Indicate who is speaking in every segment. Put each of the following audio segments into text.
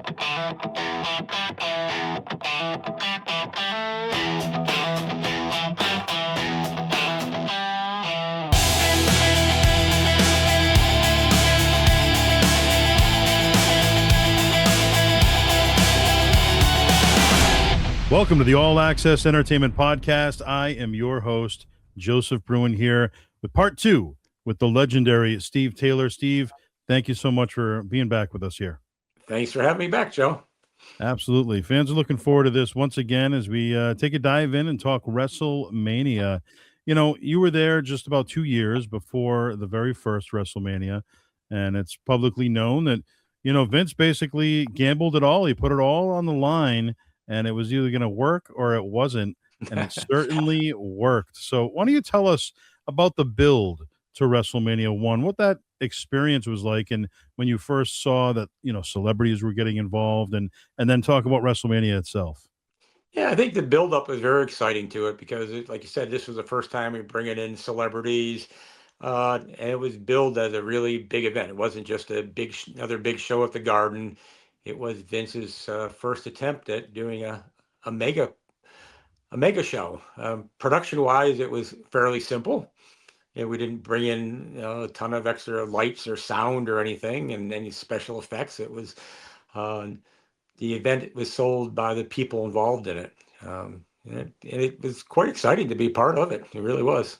Speaker 1: Welcome to the All Access Entertainment Podcast. I am your host, Joseph Bruen, here with part two with the legendary Steve Taylor. Steve, thank you so much for being back with us here.
Speaker 2: Thanks for having me back, Joe.
Speaker 1: Absolutely. Fans are looking forward to this once again as we take a dive in and talk WrestleMania. You know, you were there just about 2 years before the very first WrestleMania, and it's publicly known that, Vince basically gambled it all. He put it all on the line, and it was either going to work or it wasn't, and it certainly worked. So why don't you tell us about the build to WrestleMania 1, what that experience was like, and when you first saw that, celebrities were getting involved, and then talk about WrestleMania itself.
Speaker 2: Yeah, I think the build-up was very exciting to it because, like you said, this was the first time we were bringing in celebrities, and it was billed as a really big event. It wasn't just another big show at the Garden. It was Vince's first attempt at doing a mega show. Production-wise, it was fairly simple. We didn't bring in a ton of extra lights or sound or anything, and any special effects. It was the event was sold by the people involved in it. And it was quite exciting to be part of it. It really was.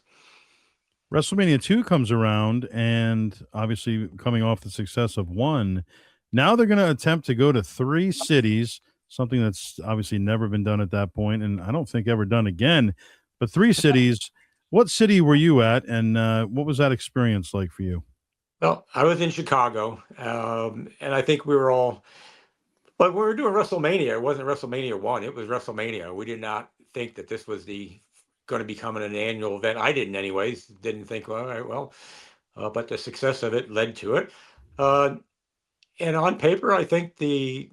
Speaker 1: WrestleMania 2 comes around, and obviously coming off the success of 1, now they're going to attempt to go to 3 cities, something that's obviously never been done at that point, and I don't think ever done again. But 3 cities. What city were you at, and what was that experience like for you?
Speaker 2: Well, I was in Chicago, and I think we were all, but when we were doing WrestleMania, it wasn't WrestleMania 1, it was WrestleMania. We did not think that this was going to become an annual event. I didn't anyways, didn't think, well, all right, well, but the success of it led to it. And on paper, I think the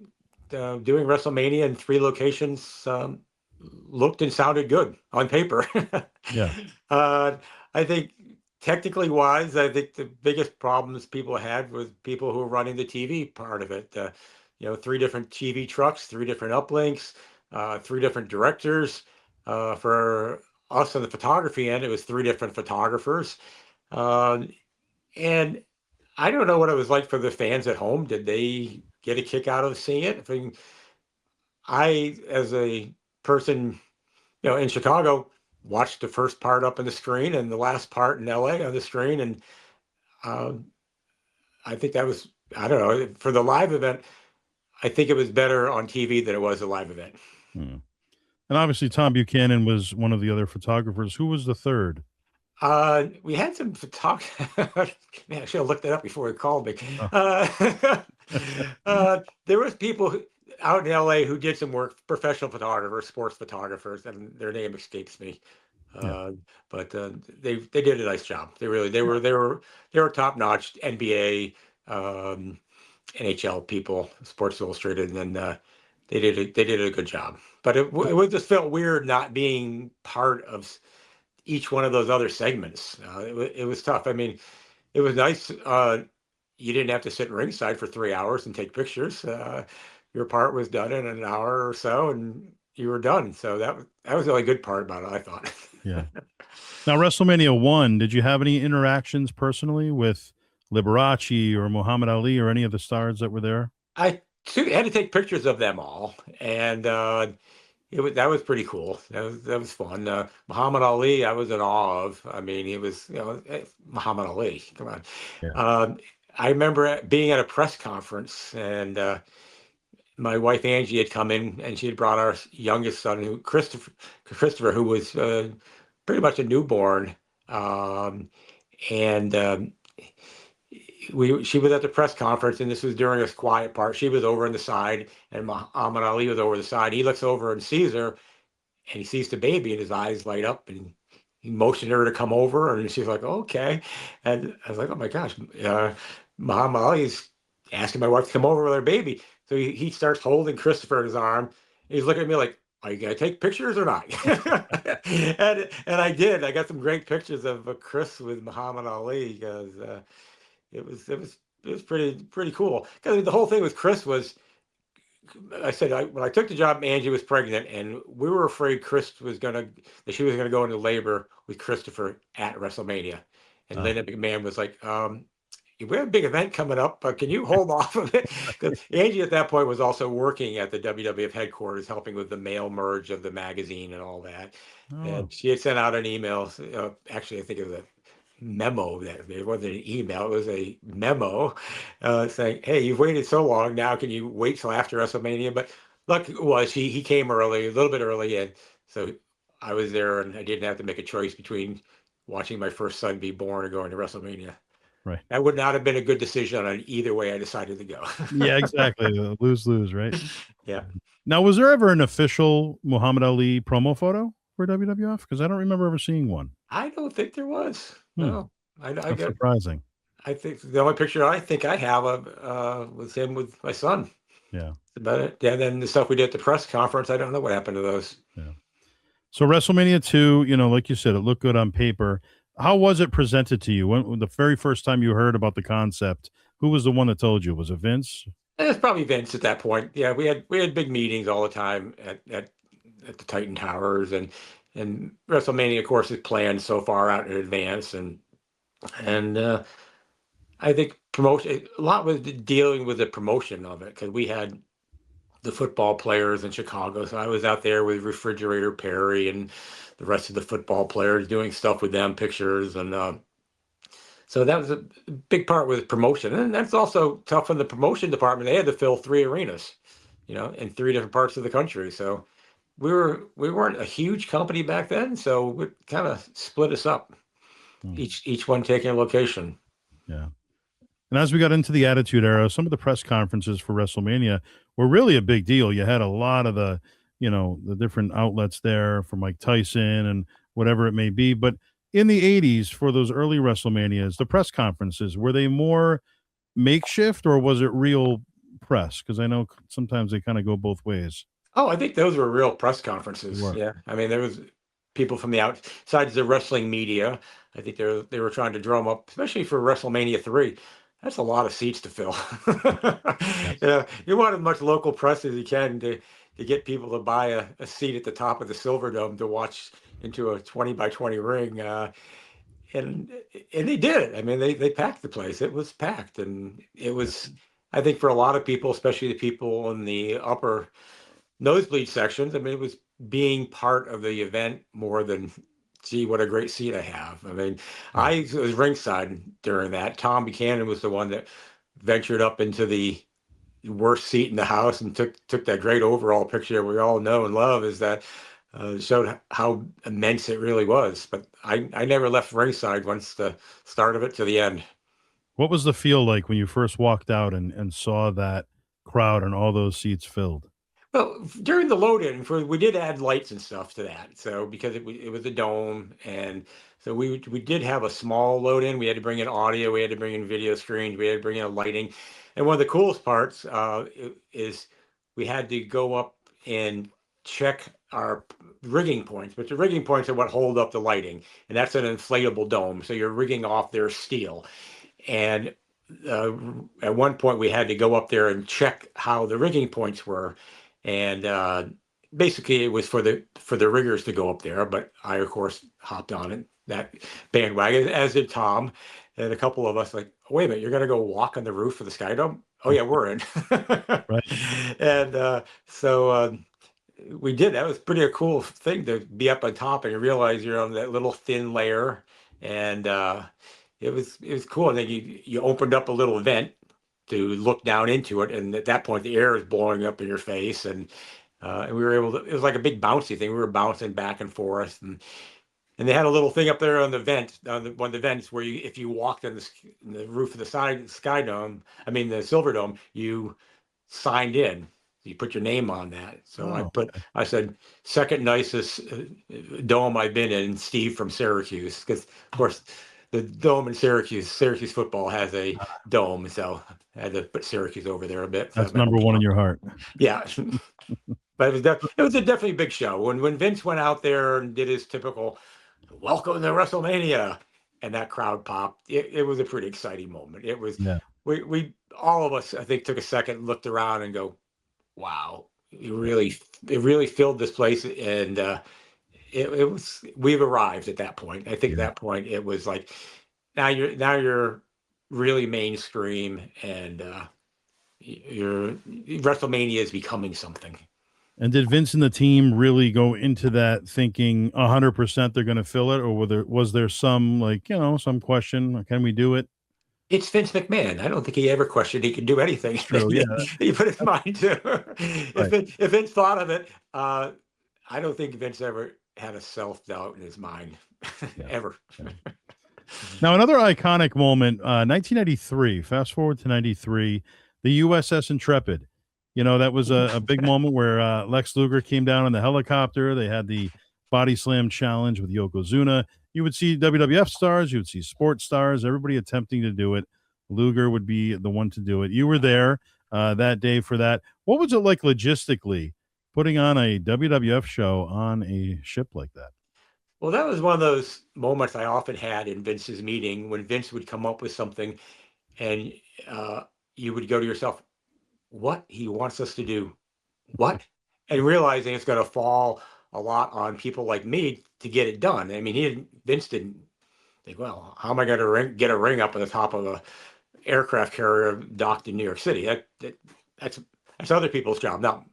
Speaker 2: doing WrestleMania in 3 locations looked and sounded good on paper.
Speaker 1: Yeah.
Speaker 2: I think technically wise, I think the biggest problems people had was people who were running the TV part of it. 3 different TV trucks, 3 different uplinks, 3 different directors. For us on the photography end, it was 3 different photographers. And I don't know what it was like for the fans at home. Did they get a kick out of seeing it? I mean, I, as a person, in Chicago, watched the first part up on the screen and the last part in LA on the screen. And I think that was, I don't know, for the live event, I think it was better on TV than it was a live event.
Speaker 1: And obviously Tom Buchanan was one of the other photographers. Who was the third?
Speaker 2: We had some photographers. Man, I should have looked that up before he called me. There was people out in LA who did some work, professional photographers, sports photographers, and their name escapes me. But they did a nice job. They were top notch NBA, NHL people, Sports Illustrated, and they did a good job. But it just felt weird not being part of each one of those other segments. It was tough. I mean, it was nice. You didn't have to sit ringside for 3 hours and take pictures. Your part was done in an hour or so, and you were done. So that was the only good part about it, I thought.
Speaker 1: Yeah. Now, WrestleMania 1, did you have any interactions personally with Liberace or Muhammad Ali or any of the stars that were there?
Speaker 2: I had to take pictures of them all, and that was pretty cool. That was fun. Muhammad Ali, I was in awe of. I mean, he was, Muhammad Ali. Come on. Yeah. I remember being at a press conference, and my wife Angie had come in, and she had brought our youngest son, Christopher, who was pretty much a newborn, and she was at the press conference, and this was during this quiet part. She was over on the side, and Muhammad Ali was over the side. He looks over and sees her, and he sees the baby, and his eyes light up, and he motioned her to come over, and she's like, okay. And I was like, oh my gosh, Muhammad Ali's asking my wife to come over with her baby. So he starts holding Christopher in his arm. He's looking at me like, are you going to take pictures or not? and I did. I got some great pictures of Chris with Muhammad Ali because it was pretty cool. Because the whole thing with Chris was I said when I took the job, Angie was pregnant, and we were afraid that she was gonna go into labor with Christopher at WrestleMania. And
Speaker 1: Oh,
Speaker 2: Linda McMahon was like, "We have a big event coming up, but can you hold off of it?" Because Angie at that point was also working at the WWF headquarters, helping with the mail merge of the magazine and all that.
Speaker 1: oh,
Speaker 2: And she had sent out an email. Actually, I think it was a memo. That it wasn't an email, it was a memo saying, "Hey, you've waited so long, now can you wait till after WrestleMania?" But luck was he came early, a little bit early, and so I was there, and I didn't have to make a choice between watching my first son be born or going to WrestleMania.
Speaker 1: right.
Speaker 2: That would not have been a good decision on either way I decided to go.
Speaker 1: Yeah, exactly. Lose lose, right?
Speaker 2: Yeah,
Speaker 1: Now, was there ever an official Muhammad Ali promo photo for WWF? Because I don't remember ever seeing one.
Speaker 2: I don't think there was.
Speaker 1: Hmm,
Speaker 2: No, I
Speaker 1: that's
Speaker 2: got.
Speaker 1: surprising.
Speaker 2: I think the only picture I think I have of was him with my son.
Speaker 1: Yeah,
Speaker 2: About it. Yeah, then the stuff we did at the press conference, I don't know what happened to those.
Speaker 1: yeah. So WrestleMania 2, like you said, it looked good on paper. How was it presented to you? When the very first time you heard about the concept, who was the one that told you? Was it Vince?
Speaker 2: And it's probably Vince at that point. Yeah, we had big meetings all the time at the Titan Towers, and WrestleMania, of course, is planned so far out in advance, and I think promotion a lot was dealing with the promotion of it because we had the football players in Chicago, so I was out there with Refrigerator Perry and the rest of the football players doing stuff with them, pictures, and so that was a big part with promotion, and that's also tough in the promotion department. They had to fill three arenas, in three different parts of the country. So we weren't a huge company back then, so it kind of split us up,
Speaker 1: Hmm,
Speaker 2: each one taking a location.
Speaker 1: yeah. And as we got into the Attitude Era, some of the press conferences for WrestleMania were really a big deal. You had a lot of the different outlets there for Mike Tyson and whatever it may be. But in the 80s, for those early WrestleManias, the press conferences, were they more makeshift or was it real press? Because I know sometimes they kind of go both ways.
Speaker 2: Oh, I think those were real press
Speaker 1: They
Speaker 2: conferences.
Speaker 1: were.
Speaker 2: Yeah, I mean there was people from the outside of the wrestling media. I think they were trying to drum up, especially for WrestleMania 3. That's a lot of seats to fill.
Speaker 1: Yes.
Speaker 2: You want as much local press as you can to get people to buy a seat at the top of the Silverdome to watch into a 20 by 20 ring. And they did it. I mean, they packed the place. It was packed, and it
Speaker 1: Yeah.
Speaker 2: was. I think for a lot of people, especially the people in the upper nosebleed sections, I mean, it was being part of the event more than, gee, what a great seat I have. I mean,
Speaker 1: Right.
Speaker 2: I was ringside during that. Tom Buchanan was the one that ventured up into the worst seat in the house and took that great overall picture we all know and love. Is that showed how immense it really was. But I never left ringside once the start of it to the end.
Speaker 1: What was the feel like when you first walked out and saw that crowd and all those seats filled?
Speaker 2: Well, during the load-in, we did add lights and stuff to that. So because it was a dome, and so we did have a small load-in. We had to bring in audio, we had to bring in video screens, we had to bring in lighting. And one of the coolest parts is we had to go up and check our rigging points. But the rigging points are what hold up the lighting, and that's an inflatable dome. So you're rigging off their steel. And uh, at one point, we had to go up there and check how the rigging points were, and basically it was for the riggers to go up there. But I, of course, hopped on it that bandwagon, as did Tom, and a couple of us. Like, wait a minute, you're gonna go walk on the roof of the Sky Dome? Oh yeah, we're in.
Speaker 1: Right.
Speaker 2: And so we did. That was pretty a cool thing to be up on top and you realize you're on that little thin layer, and it was cool. And then you opened up a little vent to look down into it, and at that point the air is blowing up in your face, and we were able to. It was like a big bouncy thing. We were bouncing back and forth, and they had a little thing up there on the vent, on one of the vents, where if you walked on the roof of the Sky Dome, I mean the Silver Dome, you signed in. You put your name on that. So
Speaker 1: Oh,
Speaker 2: I said, second nicest dome I've been in, Steve from Syracuse, because of course the dome in Syracuse football has a dome, so I had to put Syracuse over there a bit. So
Speaker 1: that's number one in your heart.
Speaker 2: yeah, but it was a definitely big show. When Vince went out there and did his typical welcome to WrestleMania, and that crowd popped, it was a pretty exciting moment. It was
Speaker 1: Yeah.
Speaker 2: we all of us, I think, took a second, looked around, and go, wow, it really filled this place, and it was we've arrived at that point. I think at
Speaker 1: Yeah.
Speaker 2: that point it was like now you're really mainstream, and your WrestleMania is becoming something.
Speaker 1: And did Vince and the team really go into that thinking 100% they're going to fill it, or was there some, like, some question? Can we do it?
Speaker 2: It's Vince McMahon. I don't think he ever questioned he could do anything
Speaker 1: It's true. Yeah.
Speaker 2: he put his mind to.
Speaker 1: Right.
Speaker 2: If Vince thought of it, I don't think Vince ever had a self doubt in his mind,
Speaker 1: Yeah.
Speaker 2: ever.
Speaker 1: Yeah. Now, another iconic moment, 1993, fast forward to 93, the USS Intrepid. That was a big moment where Lex Luger came down in the helicopter. They had the body slam challenge with Yokozuna. You would see WWF stars, you would see sports stars, everybody attempting to do it. Luger would be the one to do it. You were there that day for that. What was it like logistically putting on a WWF show on a ship like that?
Speaker 2: Well, that was one of those moments I often had in Vince's meeting when Vince would come up with something, and uh, you would go to yourself, what he wants us to do, what? And realizing it's going to fall a lot on people like me to get it done. I mean, Vince didn't think, well, how am I going to get a ring up on the top of a aircraft carrier docked in New York City? That's that's other people's job, not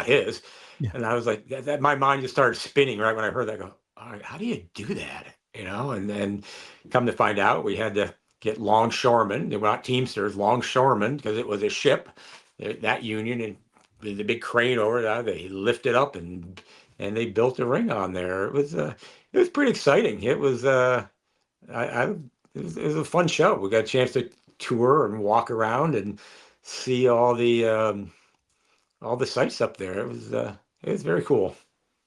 Speaker 2: his.
Speaker 1: Yeah.
Speaker 2: And I was like, my mind just started spinning right when I heard that. I go, all right, how do you do that? And then come to find out, we had to get longshoremen. They were not Teamsters, longshoremen, because it was a ship, that union, and the big crane over there. They lifted up and they built a ring on there. It was pretty exciting. I it was a fun show. We got a chance to tour and walk around and see all the sites up there. It was very cool.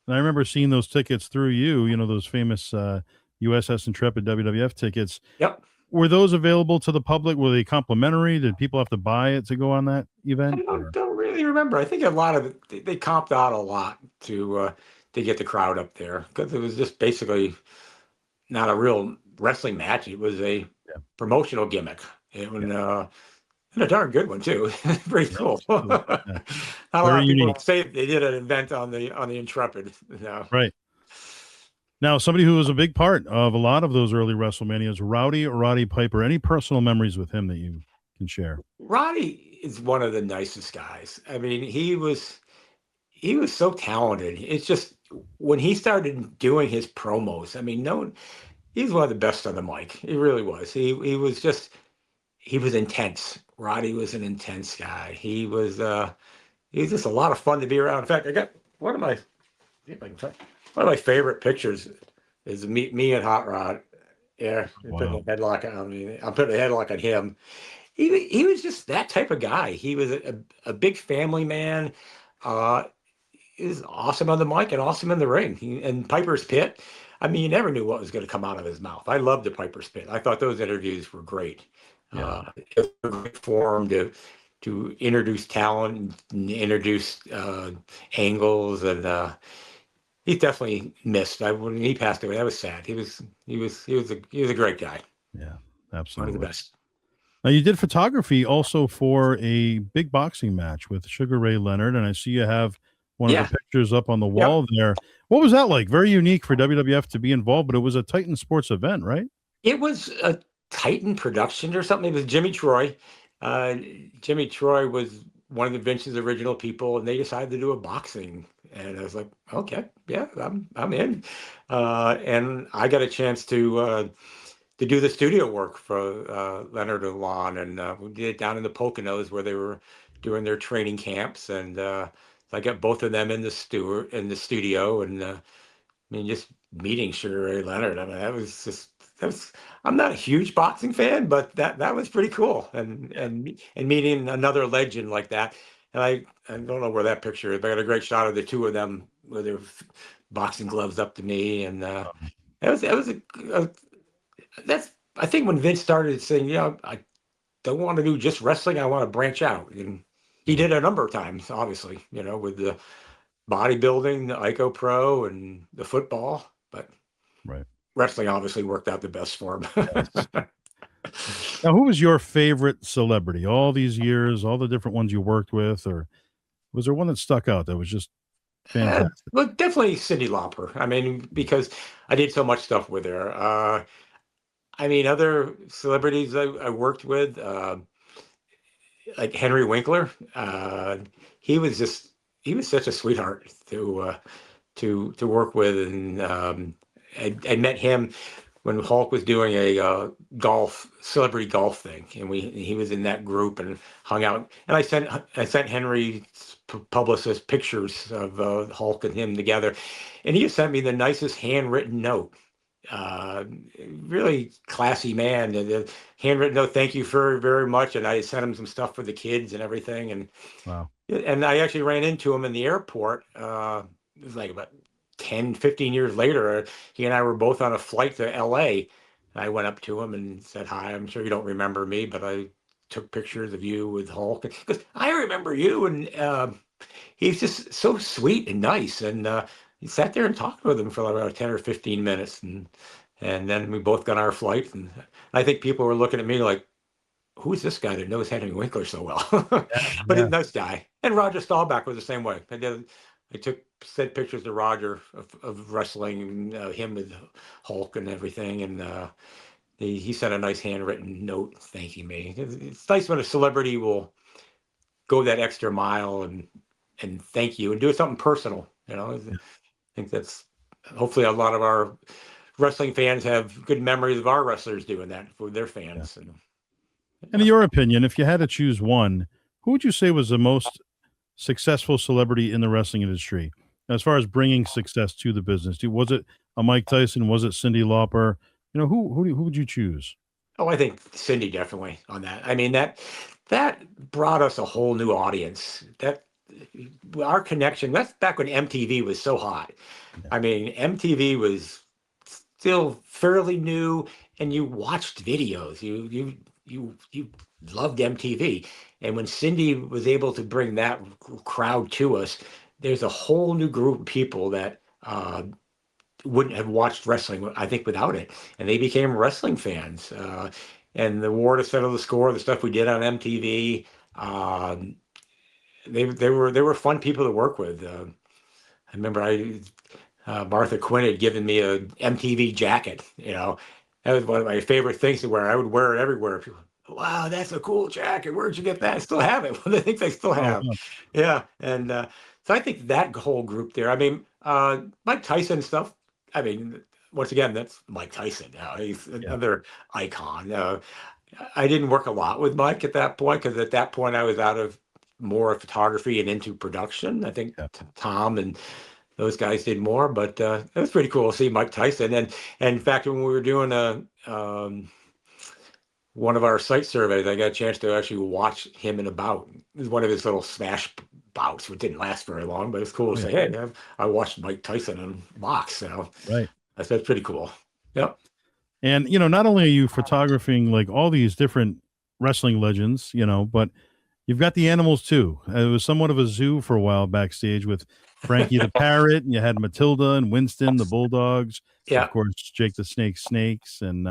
Speaker 1: And I remember seeing those tickets through you, those famous USS Intrepid WWF tickets.
Speaker 2: Yep.
Speaker 1: Were those available to the public? Were they complimentary? Did people have to buy it to go on that
Speaker 2: I
Speaker 1: event?
Speaker 2: don't really remember. I think a lot of it, they comped out a lot to get the crowd up there, because it was just basically not a real wrestling match. It was a
Speaker 1: Yeah.
Speaker 2: promotional gimmick. It was,
Speaker 1: Yeah.
Speaker 2: and a darn good one too. Pretty cool.
Speaker 1: Absolutely. Yeah.
Speaker 2: Not a lot
Speaker 1: Very
Speaker 2: of people
Speaker 1: unique.
Speaker 2: say they did an event on the Intrepid. No.
Speaker 1: Right. Now, somebody who was a big part of a lot of those early WrestleManias, Roddy Piper. Any personal memories with him that you can share?
Speaker 2: Roddy is one of the nicest guys. I mean, he was so talented. It's just when he started doing his promos, I mean, no one, he's one of the best on the mic. He really was. He was intense. Roddy was an intense guy. He was just a lot of fun to be around. In fact, I got one of my see if I can one of my favorite pictures is me and Hot Rod. Yeah, putting
Speaker 1: Wow.
Speaker 2: a headlock on me. I'm putting a headlock on him. He was just that type of guy. He was a big family man. Uh, he was awesome on the mic and awesome in the ring. And Piper's Pit. I mean, you never knew what was going to come out of his mouth. I loved the Piper's Pit. I thought those interviews were great.
Speaker 1: Yeah.
Speaker 2: It was a great forum to introduce talent and introduce angles, and he's definitely missed. When he passed away, that was sad. He was a great guy.
Speaker 1: Yeah.
Speaker 2: One of the
Speaker 1: Absolutely.
Speaker 2: best.
Speaker 1: Now, you did photography also for a big boxing match with Sugar Ray Leonard, and I see you have one of
Speaker 2: Yeah.
Speaker 1: the pictures up on the
Speaker 2: Yep.
Speaker 1: wall there. What was that like? Very unique for WWF to be involved, but it was a Titan Sports event, right?
Speaker 2: It was a Titan production or something. It was Jimmy Troy. Uh, Jimmy Troy was one of the Vince's original people, and they decided to do a boxing. And I was like, okay, yeah, I'm in. And I got a chance to do the studio work for Leonard and Lon, and we did it down in the Poconos where they were doing their training camps, and I got both of them in the studio, and I mean, just meeting Sugar Ray Leonard. I mean, that was. I'm not a huge boxing fan, but that was pretty cool, and meeting another legend like that. And I don't know where that picture is, but I got a great shot of the two of them with their boxing gloves up to me, and that was that's I think when Vince started saying, I don't want to do just wrestling, I want to branch out, and he
Speaker 1: Yeah.
Speaker 2: did a number of times, obviously, with the bodybuilding, the Ico Pro, and the football, but
Speaker 1: Right.
Speaker 2: wrestling obviously worked out the best for him.
Speaker 1: Yes. Now, who was your favorite celebrity? All these years, all the different ones you worked with, or Was there one that stuck out that was just fantastic?
Speaker 2: Well, definitely Cyndi Lauper. I mean, because I did so much stuff with her. I mean, other celebrities I worked with, like Henry Winkler. He was just he was such a sweetheart to work with, and I met him when Hulk was doing a golf celebrity golf thing, and he was in that group and hung out. And I sent Henry's publicist pictures of Hulk and him together, and he sent me the nicest handwritten note. Uh, Really classy man. The handwritten note, thank you very very much. And I sent him some stuff for the kids and everything,
Speaker 1: Wow.
Speaker 2: and I actually ran into him in the airport. It was like about 10, 15 years later. He and I were both on a flight to LA. I went up to him and said, "Hi, I'm sure you don't remember me, but I took pictures of you with Hulk." Because I remember you. And he's just so sweet and nice. And he sat there and talked with him for about 10 or 15 minutes. And then we both got our flight. And I think people were looking at me like, who's this guy that knows Henry Winkler so well?
Speaker 1: Yeah,
Speaker 2: But
Speaker 1: yeah,
Speaker 2: a nice guy. And Roger Staubach was the same way. I took sent pictures to Roger of wrestling, him with Hulk and everything, and he sent a nice handwritten note thanking me. It's nice when a celebrity will go that extra mile and thank you and do something personal. I
Speaker 1: yeah,
Speaker 2: think that's hopefully a lot of our wrestling fans have good memories of our wrestlers doing that for their
Speaker 1: yeah.
Speaker 2: fans. And
Speaker 1: And in
Speaker 2: yeah.
Speaker 1: your opinion, if you had to choose one, who would you say was the most successful celebrity in the wrestling industry as far as bringing success to the business? Was it a Mike Tyson? Was it Cyndi Lauper? Who would you choose?
Speaker 2: Oh, I think Cindy definitely on that. I mean that brought us a whole new audience. That our connection. That's back when MTV was so hot.
Speaker 1: Yeah,
Speaker 2: I mean, MTV was still fairly new, and you watched videos. You loved MTV, and when Cindy was able to bring that crowd to us, there's a whole new group of people that wouldn't have watched wrestling, I think, without it. And they became wrestling fans. And the War to Settle the Score, the stuff we did on MTV, um, they were fun people to work with. I remember Martha Quinn had given me a MTV jacket. That was one of my favorite things to wear. I would wear it everywhere. People, wow, that's a cool jacket. Where'd you get that? I still have it. Well, I think they still
Speaker 1: oh,
Speaker 2: have.
Speaker 1: yeah,
Speaker 2: Yeah, and so I think that whole group there. I mean, Mike Tyson stuff. I mean, once again, that's Mike Tyson. He's
Speaker 1: yeah,
Speaker 2: another icon. I didn't work a lot with Mike at that point because at that point I was out of more of photography and into production. I think
Speaker 1: yeah.
Speaker 2: Tom and those guys did more, but it was pretty cool to see Mike Tyson. And in fact, when we were doing one of our site surveys, I got a chance to actually watch him in a bout. It was one of his little smash bouts, which didn't last very long, but it's cool
Speaker 1: Oh,
Speaker 2: to
Speaker 1: yeah,
Speaker 2: say, hey, I watched Mike Tyson in box.
Speaker 1: right.
Speaker 2: That's pretty cool. Yep.
Speaker 1: And not only are you photographing like all these different wrestling legends, but you've got the animals too. It was somewhat of a zoo for a while backstage with Frankie the parrot, and you had Matilda and Winston the bulldogs, of
Speaker 2: Yeah.
Speaker 1: course Jake the Snake Snakes, and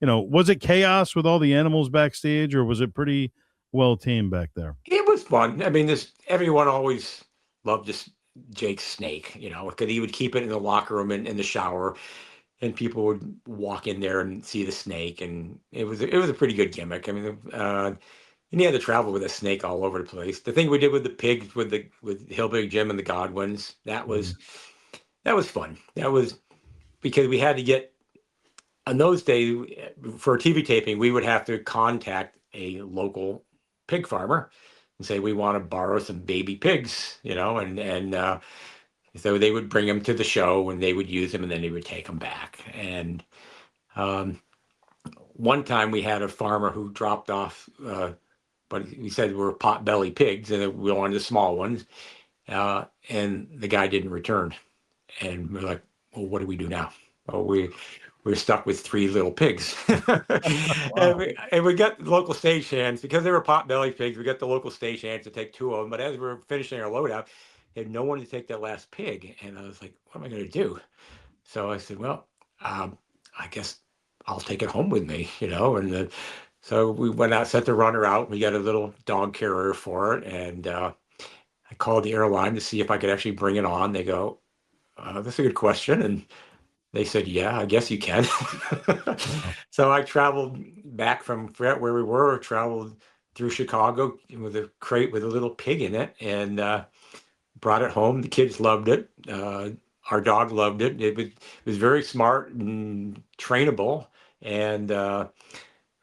Speaker 1: was it chaos with all the animals backstage, or was it pretty well tamed back there?
Speaker 2: It was fun. I mean, this everyone always loved this Jake Snake, because he would keep it in the locker room and in the shower, and people would walk in there and see the snake, and it was a pretty good gimmick. I mean, and he had to travel with a snake all over the place. The thing we did with the pigs, with Hillbilly Jim and the Godwins,
Speaker 1: Mhm.
Speaker 2: that was fun. That was because we had to get on those days for a TV taping, we would have to contact a local pig farmer and say we want to borrow some baby pigs, and so they would bring them to the show and they would use them and then they would take them back. And um, one time we had a farmer who dropped off, but he said we're pot-belly pigs and we wanted the small ones, and the guy didn't return. And we're like, well, what do we do now? Oh, we're stuck with three little pigs. and
Speaker 1: Wow.
Speaker 2: we got local stagehands because they were pot-belly pigs. We got the local stagehands to take two of them. But as we were finishing our loadout, they had no one to take that last pig. And I was like, what am I going to do? So I said, well, I guess I'll take it home with me. And so we went out, sent the runner out. We got a little dog carrier for it. And I called the airline to see if I could actually bring it on. They go, "That's a good question," and they said, "Yeah, I guess you can."
Speaker 1: Wow.
Speaker 2: So I traveled back from where we were, traveled through Chicago with a crate with a little pig in it, and brought it home. The kids loved it. Our dog loved it. It was very smart and trainable, and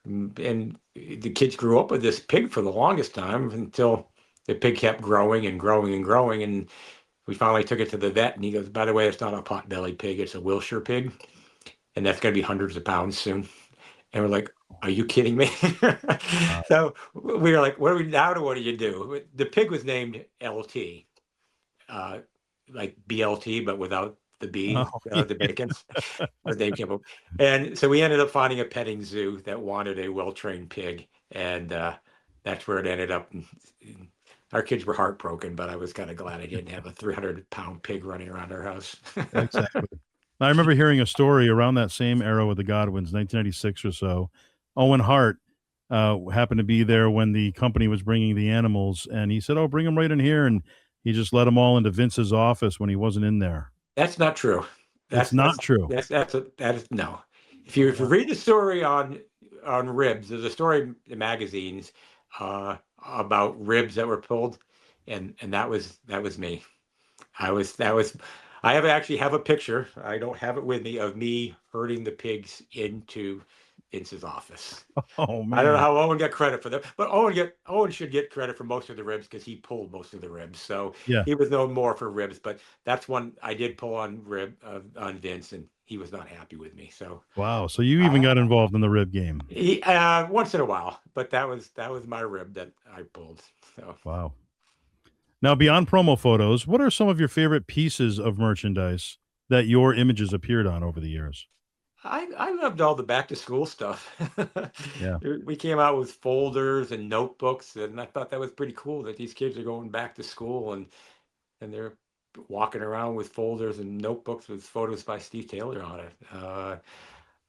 Speaker 2: and the kids grew up with this pig for the longest time until the pig kept growing and growing and growing, and we finally took it to the vet, and he goes, "By the way, it's not a pot-bellied pig; it's a Wilshire pig, and that's going to be hundreds of pounds soon." And we're like, "Are you kidding me?"
Speaker 1: Wow.
Speaker 2: So we were like, "What do we now? What do you do?" The pig was named LT, uh, like BLT, but without the B,
Speaker 1: Oh, yeah.
Speaker 2: the bacons. But they came up, and so we ended up finding a petting zoo that wanted a well-trained pig, and that's where it ended up. And our kids were heartbroken, but I was kind of glad I didn't have a 300-pound pig running around our house.
Speaker 1: Exactly. I remember hearing a story around that same era with the Godwins, 1996 or so. Owen Hart happened to be there when the company was bringing the animals, and he said, "Oh, bring them right in here," and he just let them all into Vince's office when he wasn't in there.
Speaker 2: That's not true.
Speaker 1: It's
Speaker 2: That's
Speaker 1: not
Speaker 2: that's
Speaker 1: true.
Speaker 2: that is no. If you
Speaker 1: Wow.
Speaker 2: read the story on ribs, there's a story in magazines about ribs that were pulled, and that was me. That was I actually have a picture. I don't have it with me of me herding the pigs into Vince's office.
Speaker 1: Oh
Speaker 2: I don't know
Speaker 1: man.
Speaker 2: how Owen got credit for that, but Owen should get credit for most of the ribs because he pulled most of the ribs. So
Speaker 1: Yeah.
Speaker 2: he was known more for ribs, but that's one I did pull on Vince, and he was not happy with me. So
Speaker 1: Wow. So you even
Speaker 2: uh,
Speaker 1: got involved in the rib game.
Speaker 2: once in a while, but that was my rib that I pulled. So
Speaker 1: Wow. Now, beyond promo photos, what are some of your favorite pieces of merchandise that your images appeared on over the years?
Speaker 2: I loved all the back to school stuff.
Speaker 1: Yeah.
Speaker 2: We came out with folders and notebooks, and I thought that was pretty cool that these kids are going back to school and they're walking around with folders and notebooks with photos by Steve Taylor on it.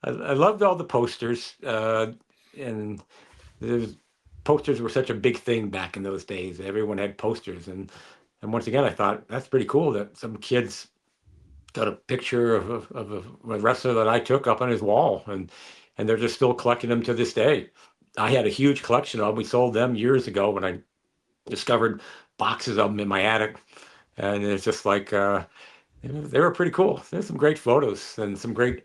Speaker 2: I loved all the posters, and the posters were such a big thing back in those days. Everyone had posters, and once again, I thought that's pretty cool that some kids got a picture of a wrestler that I took up on his wall, and they're just still collecting them to this day. I had a huge collection of them. We sold them years ago when I discovered boxes of them in my attic, and it's just like they were pretty cool. There's some great photos and some great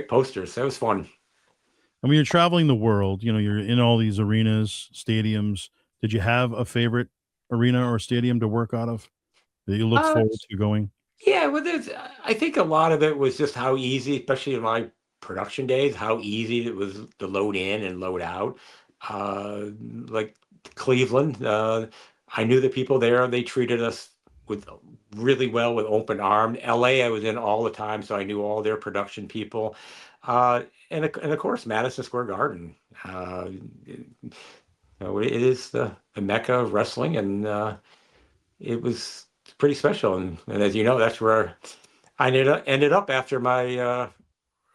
Speaker 2: posters. That was fun.
Speaker 1: And when you're traveling the world, you're in all these arenas, stadiums. Did you have a favorite arena or stadium to work out of that you looked
Speaker 2: Uh,
Speaker 1: forward to going?
Speaker 2: yeah, well, I think a lot of it was just how easy, especially in my production days, how easy it was to load in and load out. Like Cleveland, I knew the people there. They treated us with really well with open arm. LA, I was in all the time, so I knew all their production people. And of course, Madison Square Garden. It is the mecca of wrestling, and it was pretty special. And as you know, that's where I ended up after my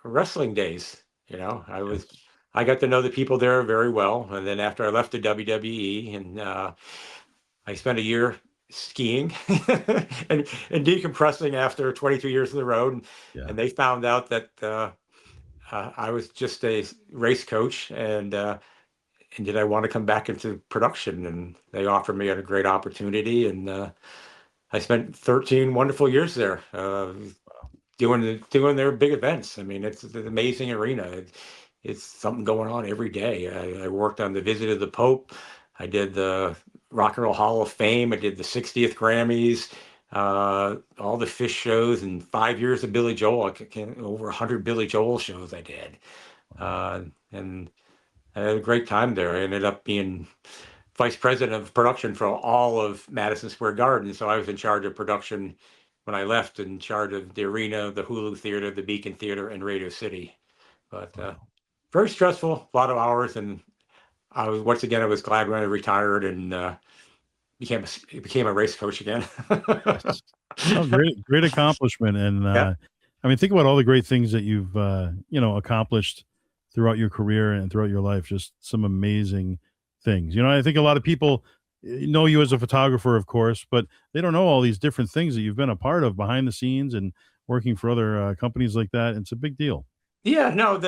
Speaker 2: wrestling days.
Speaker 1: Yes.
Speaker 2: I got to know the people there very well, and then after I left the WWE, and I spent a year skiing and decompressing after 22 years on the road,
Speaker 1: Yeah.
Speaker 2: and they found out that I was just a race coach, and did I want to come back into production, and they offered me a great opportunity, and I spent 13 wonderful years there, doing their big events. I mean, it's an amazing arena. It's something going on every day. I worked on the Visit of the Pope. I did the Rock and Roll Hall of Fame. I did the 60th Grammys, all the Fish shows, and 5 years of Billy Joel. Over 100 Billy Joel shows I did,
Speaker 1: Wow.
Speaker 2: and I had a great time there. I ended up being vice president of production for all of Madison Square Garden. So I was in charge of production when I left, in charge of the arena, the Hulu Theater, the Beacon Theater, and Radio City. But
Speaker 1: Wow.
Speaker 2: very stressful, a lot of hours, and I was glad when I retired and became a race coach again.
Speaker 1: Yes. Oh, great, great accomplishment. And
Speaker 2: Yeah.
Speaker 1: I mean, think about all the great things that you've accomplished throughout your career and throughout your life. Just some amazing things. I think a lot of people know you as a photographer, of course, but they don't know all these different things that you've been a part of behind the scenes and working for other companies like that. It's a big deal.
Speaker 2: Yeah, no,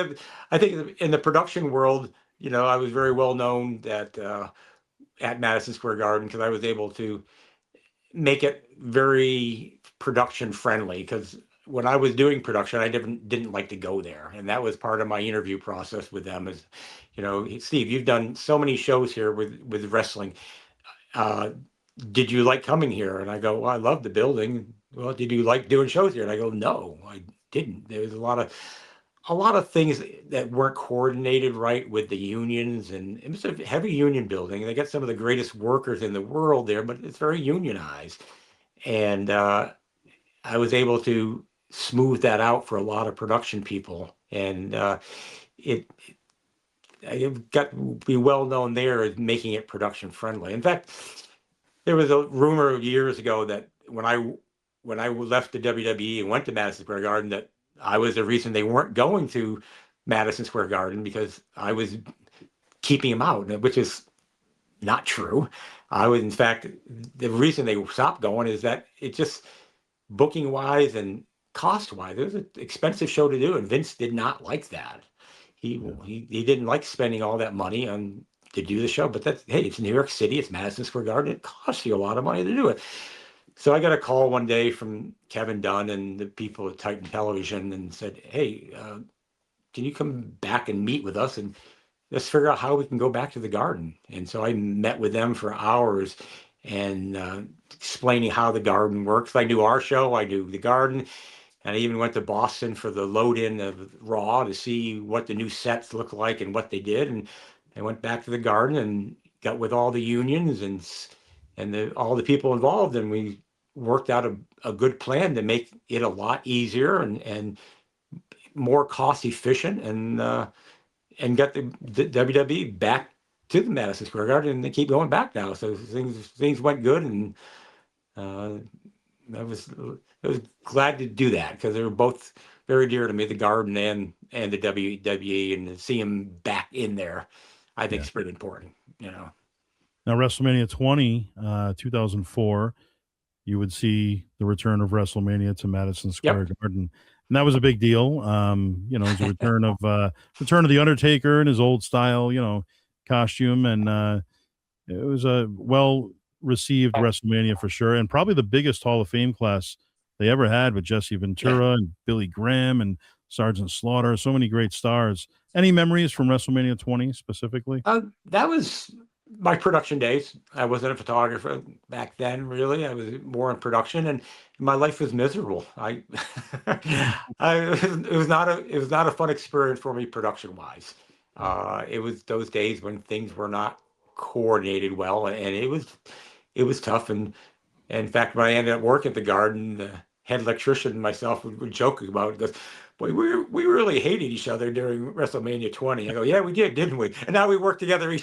Speaker 2: I think in the production world, I was very well known at Madison Square Garden because I was able to make it very production friendly. Because when I was doing production, I didn't like to go there, and that was part of my interview process with them. Is, Steve, you've done so many shows here with wrestling. Uh, did you like coming here? And I go, well, I love the building. Well, did you like doing shows here? And I go, no, I didn't. There was a lot of things that weren't coordinated right with the unions, and it was a heavy union building. They got some of the greatest workers in the world there, but it's very unionized. And I was able to smooth that out for a lot of production people, and it I got to be well known there as making it production friendly. In fact, there was a rumor years ago that when I left the WWE and went to Madison Square Garden, that I was the reason they weren't going to Madison Square Garden because I was keeping them out, which is not true. I was, in fact, the reason they stopped going is that it just booking wise and cost wise, it was an expensive show to do, and Vince did not like that. He
Speaker 1: Yeah.
Speaker 2: he didn't like spending all that money on to do the show. But that's, hey, it's New York City, it's Madison Square Garden, it costs you a lot of money to do it. So I got a call one day from Kevin Dunn and the people at Titan Television and said, hey, can you come back and meet with us and let's figure out how we can go back to the garden. And so I met with them for hours and explaining how the garden works. I knew our show, I knew the garden, and I even went to Boston for the load in of Raw to see what the new sets look like and what they did. And I went back to the garden and got with all the unions and all the people involved, and we worked out a good plan to make it a lot easier and more cost efficient, and got the WWE back to the Madison Square Garden, and they keep going back now. So things went good, and uh, I was glad to do that because they were both very dear to me, the Garden and the WWE, and to see them back in there, I think
Speaker 1: Yeah.
Speaker 2: is pretty important. You know.
Speaker 1: Now, WrestleMania 20, 2004, you would see the return of WrestleMania to Madison Square
Speaker 2: Yep.
Speaker 1: Garden. And that was a big deal. It was a return of the Undertaker in his old style, costume, and it was a well received WrestleMania for sure, and probably the biggest Hall of Fame class they ever had with Jesse
Speaker 2: Yeah.
Speaker 1: Ventura and Billy Graham and Sergeant Slaughter. So many great stars. Any memories from WrestleMania 20 specifically?
Speaker 2: That was my production days. I wasn't a photographer back then, really. I was more in production, and my life was miserable. It was not a fun experience for me production wise.
Speaker 1: Yeah,
Speaker 2: It was those days when things were not coordinated well, and it was tough. And in fact, when I ended up working at the garden, the head electrician and myself were joking about it. Goes, boy, we really hated each other during WrestleMania 20. I go, yeah, we did, didn't we? And now we work together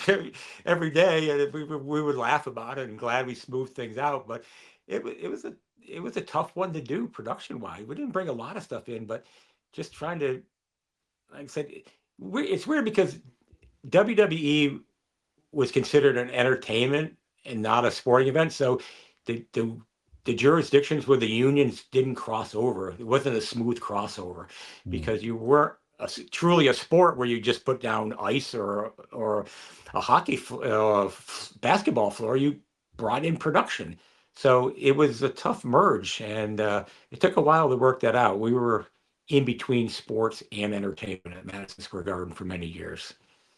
Speaker 2: every day, and we would laugh about it and glad we smoothed things out. But it was a tough one to do production wise. We didn't bring a lot of stuff in, but just trying to, like I said, it's weird because WWE was considered an entertainment and not a sporting event. So the jurisdictions where the unions didn't cross over, it wasn't a smooth crossover
Speaker 1: mm,
Speaker 2: because you weren't truly a sport where you just put down ice or a basketball floor. You brought in production. So it was a tough merge, and it took a while to work that out. We were in between sports and entertainment at Madison Square Garden for many years.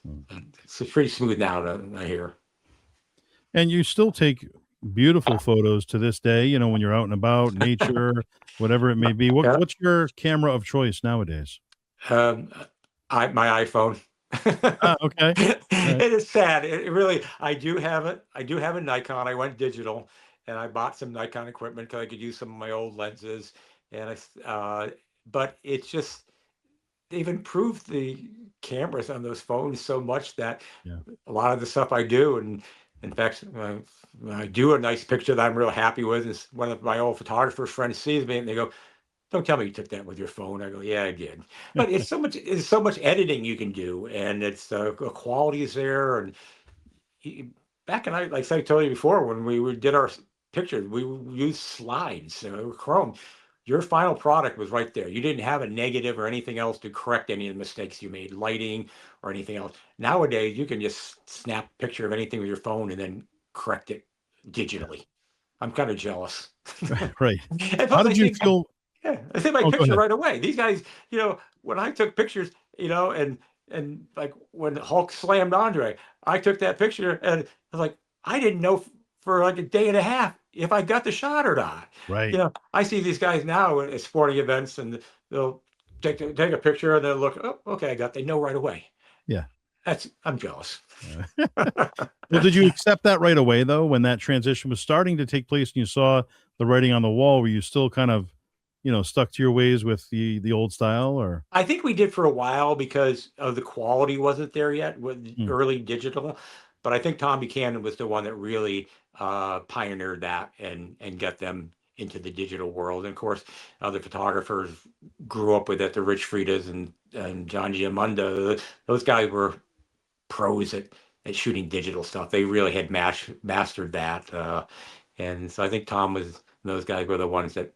Speaker 1: mm.
Speaker 2: It's pretty smooth now, I hear.
Speaker 1: And you still take beautiful photos to this day, when you're out and about, nature, whatever it may be.
Speaker 2: Yeah.
Speaker 1: What's your camera of choice nowadays?
Speaker 2: Um, my iPhone.
Speaker 1: Ah, okay. All right.
Speaker 2: It is sad. It really, I do have it. I do have a Nikon. I went digital, and I bought some Nikon equipment because I could use some of my old lenses. And but it's just they've improved the cameras on those phones so much that
Speaker 1: Yeah.
Speaker 2: a lot of the stuff I do, and in fact, when I do a nice picture that I'm real happy with, is one of my old photographer friends sees me and they go, "Don't tell me you took that with your phone." I go, "Yeah, I did." But it's so much editing you can do, and it's the quality is there, and back in like I told you before, when did our pictures, we used slides, Chrome. Your final product was right there. You didn't have a negative or anything else to correct any of the mistakes you made, lighting or anything else. Nowadays, you can just snap a picture of anything with your phone and then correct it
Speaker 1: Yeah.
Speaker 2: digitally. I'm kind of jealous.
Speaker 1: Right.
Speaker 2: And
Speaker 1: How
Speaker 2: plus,
Speaker 1: did you feel?
Speaker 2: yeah, I see my
Speaker 1: Oh, go
Speaker 2: picture
Speaker 1: ahead.
Speaker 2: right away. These guys, when I took pictures, and like when Hulk slammed Andre, I took that picture and I was like, I didn't know for like a day and a half if I got the shot or not.
Speaker 1: Right.
Speaker 2: I see these guys now at sporting events and they'll take a picture and then look, oh, okay, they know right away.
Speaker 1: Yeah.
Speaker 2: I'm jealous.
Speaker 1: Well, did you accept that right away though, when that transition was starting to take place and you saw the writing on the wall? Were you still kind of, stuck to your ways with the old style, or?
Speaker 2: I think we did for a while because of the quality wasn't there yet with
Speaker 1: Mm,
Speaker 2: early digital. But I think Tom Buchanan was the one that really pioneered that and got them into the digital world. And of course, other photographers grew up with it, the Rich Fridas and John Giamunda. Those guys were pros at shooting digital stuff. They really had mastered that. And so I think Tom was, those guys were the ones that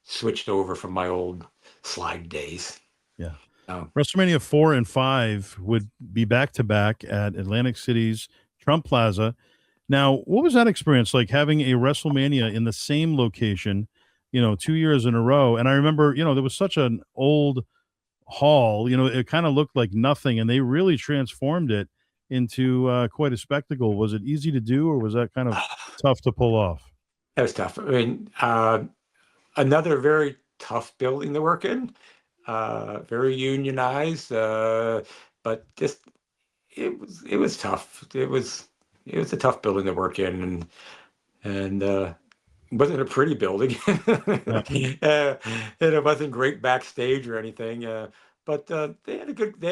Speaker 2: switched over from my old slide days.
Speaker 1: yeah.
Speaker 2: Um,
Speaker 1: WrestleMania 4 and 5 would be back to back at Atlantic City's Trump Plaza. Now, what was that experience like, having a WrestleMania in the same location, 2 years in a row? And I remember, there was such an old hall, it kind of looked like nothing, and they really transformed it into quite a spectacle. Was it easy to do, or was that kind of tough to pull off?
Speaker 2: that was tough. I mean, another very tough building to work in, very unionized, but just it was tough. It was a tough building to work in, and it wasn't a pretty building,
Speaker 1: Yeah,
Speaker 2: and it wasn't great backstage or anything. But they had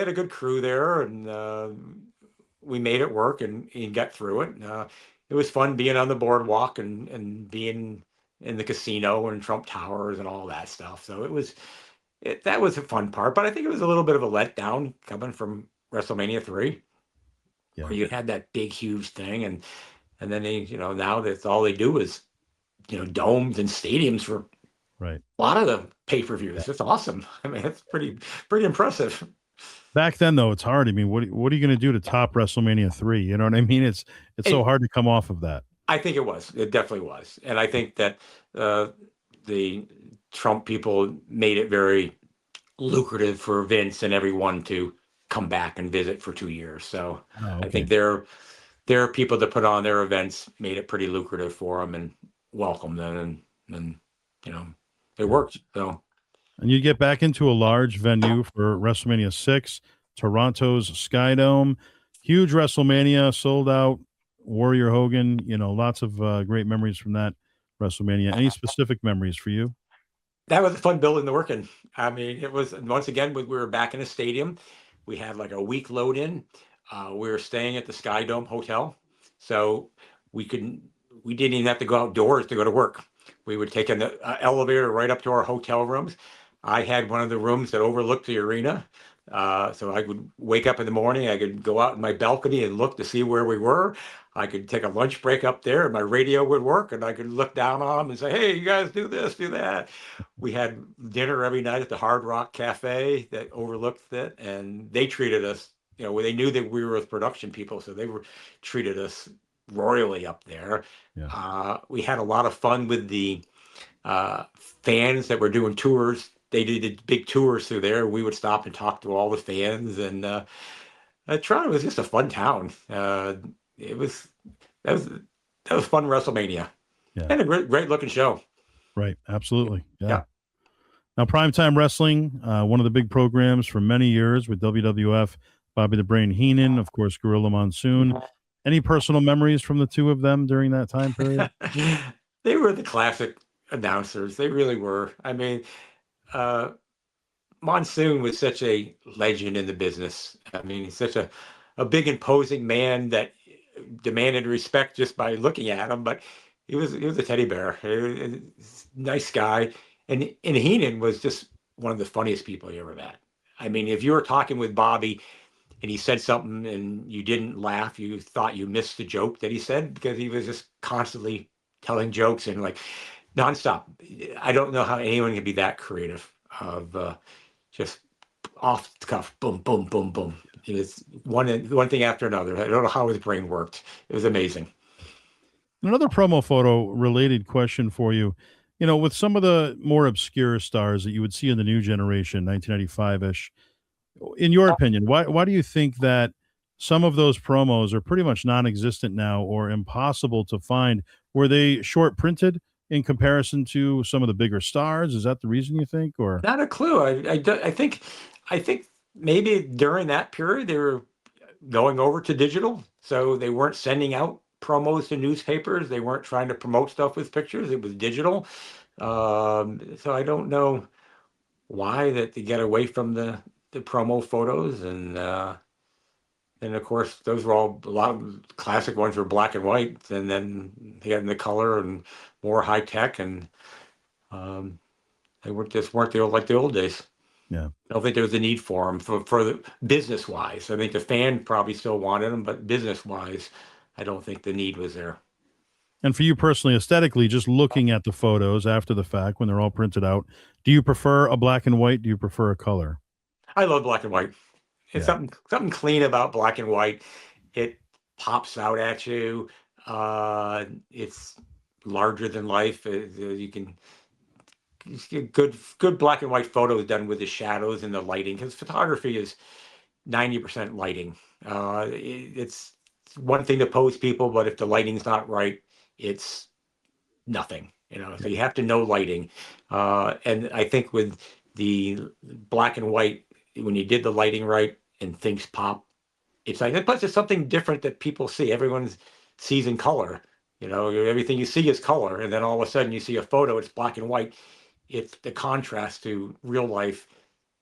Speaker 2: a good crew there, and we made it work and got through it. It was fun being on the boardwalk and being in the casino and Trump Towers and all that stuff. So that was a fun part. But I think it was a little bit of a letdown coming from WrestleMania 3,
Speaker 1: yeah,
Speaker 2: where you had that big, huge thing, and then now that's all they do is domes and stadiums for
Speaker 1: right.
Speaker 2: a lot of the pay-per-views. It's awesome. I mean, it's pretty impressive.
Speaker 1: Back then, though, it's hard. I mean, what are you going to do to top WrestleMania 3? You know what I mean? It's so
Speaker 2: And
Speaker 1: hard to come off of that.
Speaker 2: I think it was. It definitely was. And I think that uh, the Trump people made it very lucrative for Vince and everyone to come back and visit for 2 years. So
Speaker 1: Oh,
Speaker 2: I think
Speaker 1: okay.
Speaker 2: their people that put on their events made it pretty lucrative for them and welcomed them, and you know it
Speaker 1: Yeah.
Speaker 2: worked. So
Speaker 1: And you get back into a large venue for WrestleMania 6, Toronto's Skydome. Huge WrestleMania, sold out. Warrior Hogan, lots of great memories from that WrestleMania. Any specific memories for you?
Speaker 2: that was a fun building to work in. I mean, it was, once again, we were back in a stadium. We had like a week load in. We were staying at the Sky Dome Hotel, so we couldn't. We didn't even have to go outdoors to go to work. We would take an elevator right up to our hotel rooms. I had one of the rooms that overlooked the arena, so I would wake up in the morning. I could go out in my balcony and look to see where we were. I could take a lunch break up there, and my radio would work, and I could look down on them and say, "Hey, you guys do this, do that." We had dinner every night at the Hard Rock Cafe that overlooked it, and they treated us. They knew that we were with production people, so they were treated us royally up there.
Speaker 1: Yeah.
Speaker 2: We had a lot of fun with the fans that were doing tours. They did big tours through there. We would stop and talk to all the fans, and Toronto was just a fun town. It was that was that was fun WrestleMania,
Speaker 1: Yeah.
Speaker 2: and a great looking show.
Speaker 1: Right. Absolutely. Yeah.
Speaker 2: Yeah.
Speaker 1: Now, Primetime Wrestling, one of the big programs for many years with WWF, Bobby the Brain Heenan, of course, Gorilla Monsoon. Any personal memories from the two of them during that time period?
Speaker 2: They were the classic announcers. They really were. I mean, uh, Monsoon was such a legend in the business. I mean, he's such a big, imposing man that demanded respect just by looking at him. But he was a teddy bear. He was a nice guy, and Heenan was just one of the funniest people you ever met. I mean, if you were talking with Bobby, and he said something and you didn't laugh, you thought you missed the joke that he said because he was just constantly telling jokes and like nonstop. I don't know how anyone can be that creative of just off the cuff, boom, boom, boom, boom. It was one thing after another. I don't know how his brain worked. It was amazing.
Speaker 1: Another promo photo related question for you. With some of the more obscure stars that you would see in the new generation, 1995 ish, in your opinion, why do you think that some of those promos are pretty much non-existent now or impossible to find? Were they short printed in comparison to some of the bigger stars? Is that the reason you think, or
Speaker 2: Not a clue. I think maybe during that period they were going over to digital, so they weren't sending out promos to newspapers. They weren't trying to promote stuff with pictures. It was digital. So I don't know why that they get away from the promo photos and of course those were all a lot of classic ones were black and white and then they got in the color and more high tech and um, they weren't like the old days.
Speaker 1: yeah?
Speaker 2: I don't think there was a need for them for the business wise. I think the fan probably still wanted them, but business wise, I don't think the need was there.
Speaker 1: And for you personally, aesthetically, just looking at the photos after the fact when they're all printed out, do you prefer a black and white? Do you prefer a color?
Speaker 2: I love black and white. It's
Speaker 1: Yeah.
Speaker 2: something clean about black and white. It pops out at you. It's larger than life. You can get good black and white photos done with the shadows and the lighting because photography is 90% lighting. It's one thing to pose people, but if the lighting's not right, it's nothing. So you have to know lighting. And I think with the black and white, when you did the lighting right and things pop, it's like, plus it's something different that people see. Everyone sees in color. Everything you see is color. And then all of a sudden you see a photo, it's black and white. It's the contrast to real life.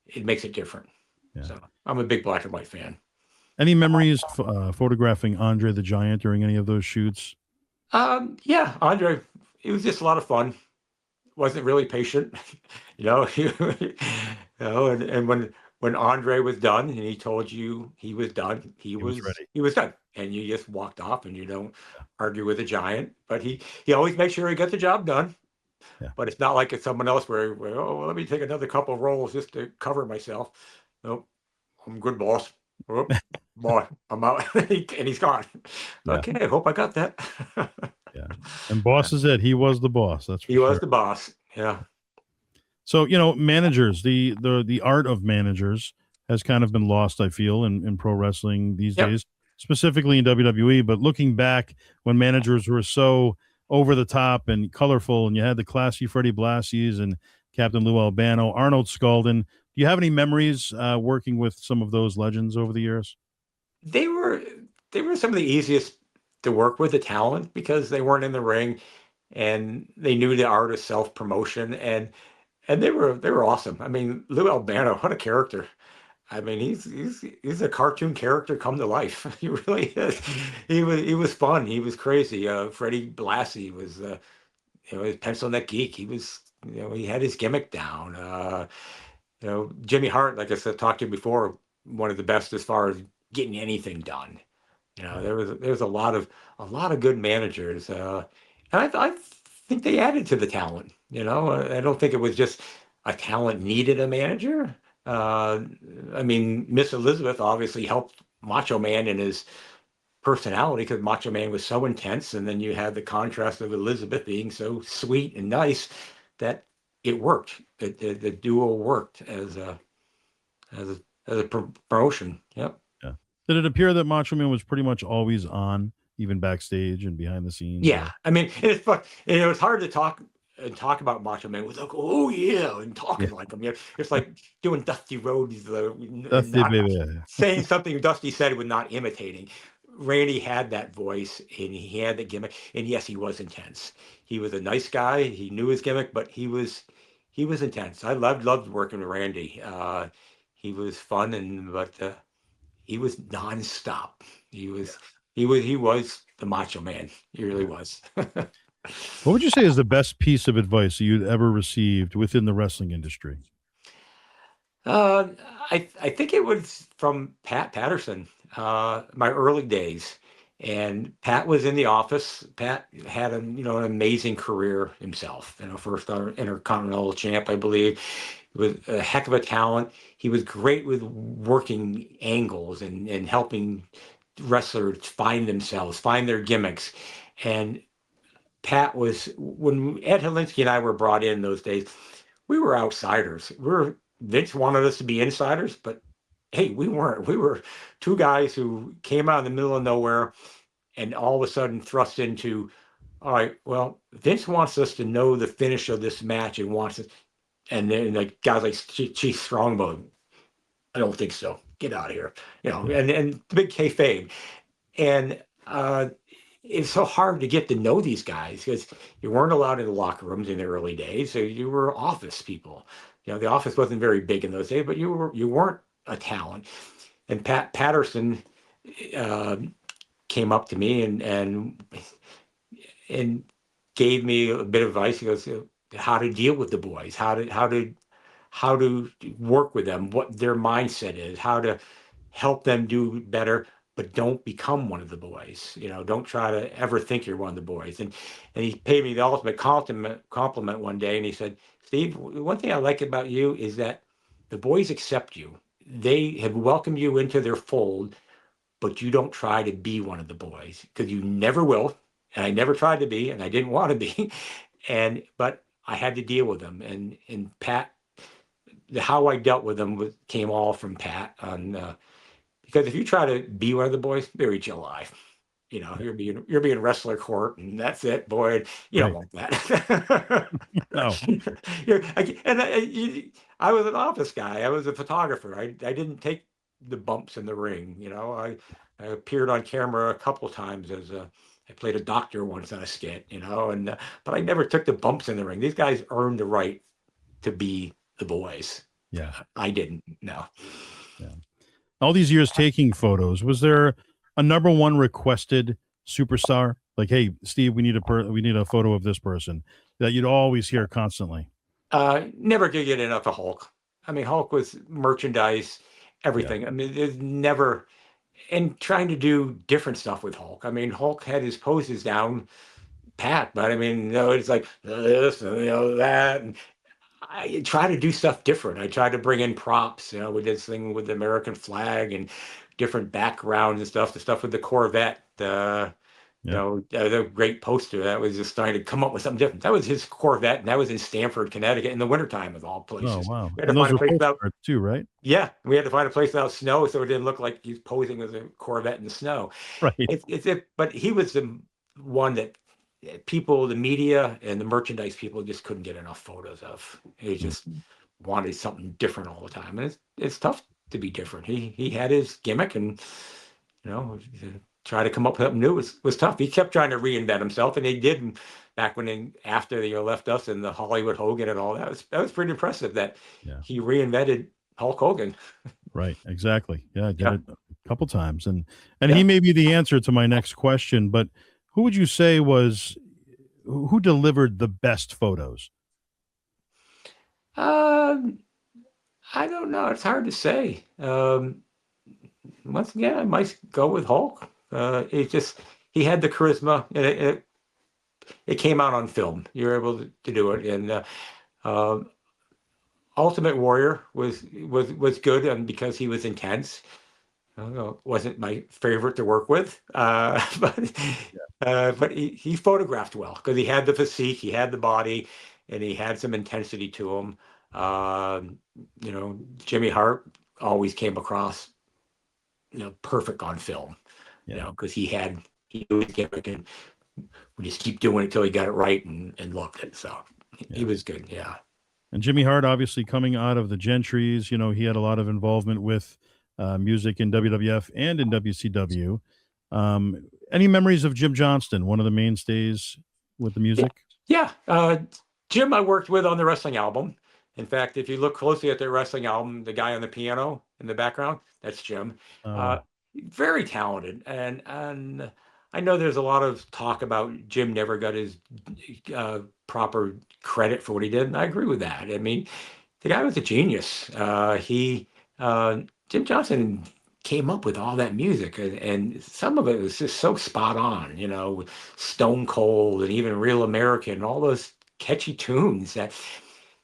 Speaker 2: It makes it different.
Speaker 1: Yeah.
Speaker 2: So I'm a big black and white fan.
Speaker 1: Any memories photographing Andre the Giant during any of those shoots?
Speaker 2: Yeah, Andre, it was just a lot of fun. Wasn't really patient, and when Andre was done and he told you he was done, he
Speaker 1: He was
Speaker 2: was
Speaker 1: ready.
Speaker 2: he was done, and you just walked off and you don't argue with a giant. But he always makes sure he gets the job done.
Speaker 1: Yeah.
Speaker 2: But it's not like it's someone else where oh well, let me take another couple of rolls just to cover myself. Nope, I'm good, boss. Oh, boy, I'm out, and he's gone.
Speaker 1: Yeah.
Speaker 2: Okay, I hope I got that.
Speaker 1: Yeah. And boss is it. He was the boss. That's for
Speaker 2: He was
Speaker 1: sure.
Speaker 2: the boss. Yeah.
Speaker 1: So, managers, the art of managers has kind of been lost, I feel, in pro wrestling these
Speaker 2: Yep.
Speaker 1: days, specifically in WWE. But looking back when managers were so over the top and colorful, and you had the classy Freddie Blassies and Captain Lou Albano, Arnold Scaldin. Do you have any memories working with some of those legends over the years?
Speaker 2: They were they were some of the easiest to work with, the talent, because they weren't in the ring and they knew the art of self promotion and they were awesome. I mean, Lou Albano, what a character. I mean, he's a cartoon character come to life. He really is. He was fun. He was crazy. Freddie Blassie was his pencil neck geek. He had his gimmick down. Jimmy Hart, like I said, talked to you before, one of the best as far as getting anything done.
Speaker 1: Yeah.
Speaker 2: There's a lot of good managers, and I think they added to the talent. I don't think it was just a talent needed a manager. Uh, I mean, Miss Elizabeth obviously helped Macho Man in his personality because Macho Man was so intense, and then you had the contrast of Elizabeth being so sweet and nice that it worked. The duo worked as a promotion. Yep.
Speaker 1: Yeah. Did it appear that Macho Man was pretty much always on, even backstage and behind the scenes?
Speaker 2: Yeah,
Speaker 1: Or
Speaker 2: I mean, and it's fun. It's hard to talk about Macho Man with like, oh yeah, and
Speaker 1: yeah,
Speaker 2: talking like him. It's like doing Dusty Rhodes
Speaker 1: that's
Speaker 2: and
Speaker 1: the
Speaker 2: not
Speaker 1: baby.
Speaker 2: saying something Dusty said with not imitating. Randy had that voice and he had the gimmick, and yes, he was intense. He was a nice guy. He knew his gimmick, but he was intense. I loved working with Randy. He was fun, but he was nonstop. He
Speaker 1: Yeah.
Speaker 2: was he was the Macho Man. He really
Speaker 1: Yeah.
Speaker 2: was.
Speaker 1: What would you say is the best piece of advice that you'd ever received within the wrestling industry?
Speaker 2: Uh, I think it was from Pat Patterson, my early days. And Pat was in the office. Pat had an amazing career himself. First intercontinental champ, I believe. With a heck of a talent. He was great with working angles and helping wrestlers find themselves, find their gimmicks. And Pat was when Ed Helinski and I were brought in those days, we were outsiders. Vince wanted us to be insiders, but hey, we weren't. We were two guys who came out in the middle of nowhere and all of a sudden thrust into, all right, well, Vince wants us to know the finish of this match and wants us, and then like guys like Chief Strongbow, I don't think so. Get out of here.
Speaker 1: Yeah.
Speaker 2: And the big kayfabe. And it's so hard to get to know these guys because you weren't allowed in the locker rooms in the early days. So you were office people. The office wasn't very big in those days, but you weren't a talent. And Pat Patterson uh, came up to me and gave me a bit of advice. He goes, how to deal with the boys, how to work with them, what their mindset is, how to help them do better, but don't become one of the boys. Don't try to ever think you're one of the boys. And he paid me the ultimate compliment one day, and he said, Steve, one thing I like about you is that the boys accept you. They have welcomed you into their fold, but you don't try to be one of the boys because you never will. And I never tried to be, and I didn't want to be. But I had to deal with them. And Pat, how I dealt with them came all from Pat on because if you try to be one of the boys, they'll eat you alive. You're being wrestler court, and that's it, boy. You don't
Speaker 1: Right.
Speaker 2: want that.
Speaker 1: No.
Speaker 2: I was an office guy. I was a photographer. I didn't take the bumps in the ring. I appeared on camera a couple of times I played a doctor once on a skit. And but I never took the bumps in the ring. These guys earned the right to be the boys.
Speaker 1: Yeah.
Speaker 2: I didn't. No.
Speaker 1: Yeah. All these years taking photos, was there a number one requested superstar? Like, hey, Steve, we need a photo of this person that you'd always hear constantly.
Speaker 2: Never could get enough of Hulk. I mean, Hulk was merchandise,
Speaker 1: Yeah.
Speaker 2: everything. I mean, there's never, and trying to do different stuff with Hulk. I mean, Hulk had his poses down pat, but I mean, it's like this and that. And I try to do stuff different. I try to bring in props. We did this thing with the American flag and different backgrounds and stuff. The stuff with the Corvette.
Speaker 1: Yep.
Speaker 2: The great poster that was just trying to come up with something different. That was his Corvette, and that was in Stamford, Connecticut, in the wintertime of all
Speaker 1: Oh,
Speaker 2: places.
Speaker 1: wow.
Speaker 2: We had to
Speaker 1: And
Speaker 2: find
Speaker 1: those
Speaker 2: a
Speaker 1: were
Speaker 2: place without,
Speaker 1: postcards too, right?
Speaker 2: yeah, we had to find a place without snow, so it didn't look like he's posing with a Corvette in the snow.
Speaker 1: Right.
Speaker 2: But he was the one that people, the media, and the merchandise people just couldn't get enough photos of. He
Speaker 1: Yeah.
Speaker 2: just wanted something different all the time, and it's tough to be different. He had his gimmick, and you know, try to come up with something new was tough. He kept trying to reinvent himself, and he did back after they left us and the Hollywood Hogan and all that. Was pretty impressive that
Speaker 1: Yeah.
Speaker 2: he reinvented Hulk Hogan.
Speaker 1: Right. Exactly. Yeah, I did
Speaker 2: Yeah,
Speaker 1: it a couple times. And he
Speaker 2: yeah.
Speaker 1: may be the answer to my next question, but who would you say was who delivered the best photos?
Speaker 2: Um, I don't know. It's hard to say. Once again, I might go with Hulk. He had the charisma, and it came out on film. You were able to do it, and uh, Ultimate Warrior was good, and because he was intense. I don't know, wasn't my favorite to work with, but he photographed well because he had the physique, he had the body, and he had some intensity to him. Um, Jimmy Hart always came across perfect on film,
Speaker 1: Yeah.
Speaker 2: because he knew his gimmick and would just keep doing it till he got it right and loved it. So he
Speaker 1: Yeah.
Speaker 2: was good. Yeah.
Speaker 1: And Jimmy Hart, obviously coming out of the Gentrys, he had a lot of involvement with music in WWF and in WCW. Any memories of Jim Johnston, one of the mainstays with the
Speaker 2: Yeah.
Speaker 1: music?
Speaker 2: Yeah. Jim, I worked with on the wrestling album. In fact, if you look closely at their wrestling album, the guy on the piano in the background, that's Jim. Uh,
Speaker 1: Oh,
Speaker 2: Very talented, and I know there's a lot of talk about Jim never got his proper credit for what he did, and I agree with that. I mean, The guy was a genius. Jim Johnson came up with all that music, and some of it was just so spot on, with Stone Cold and even Real American, and all those catchy tunes that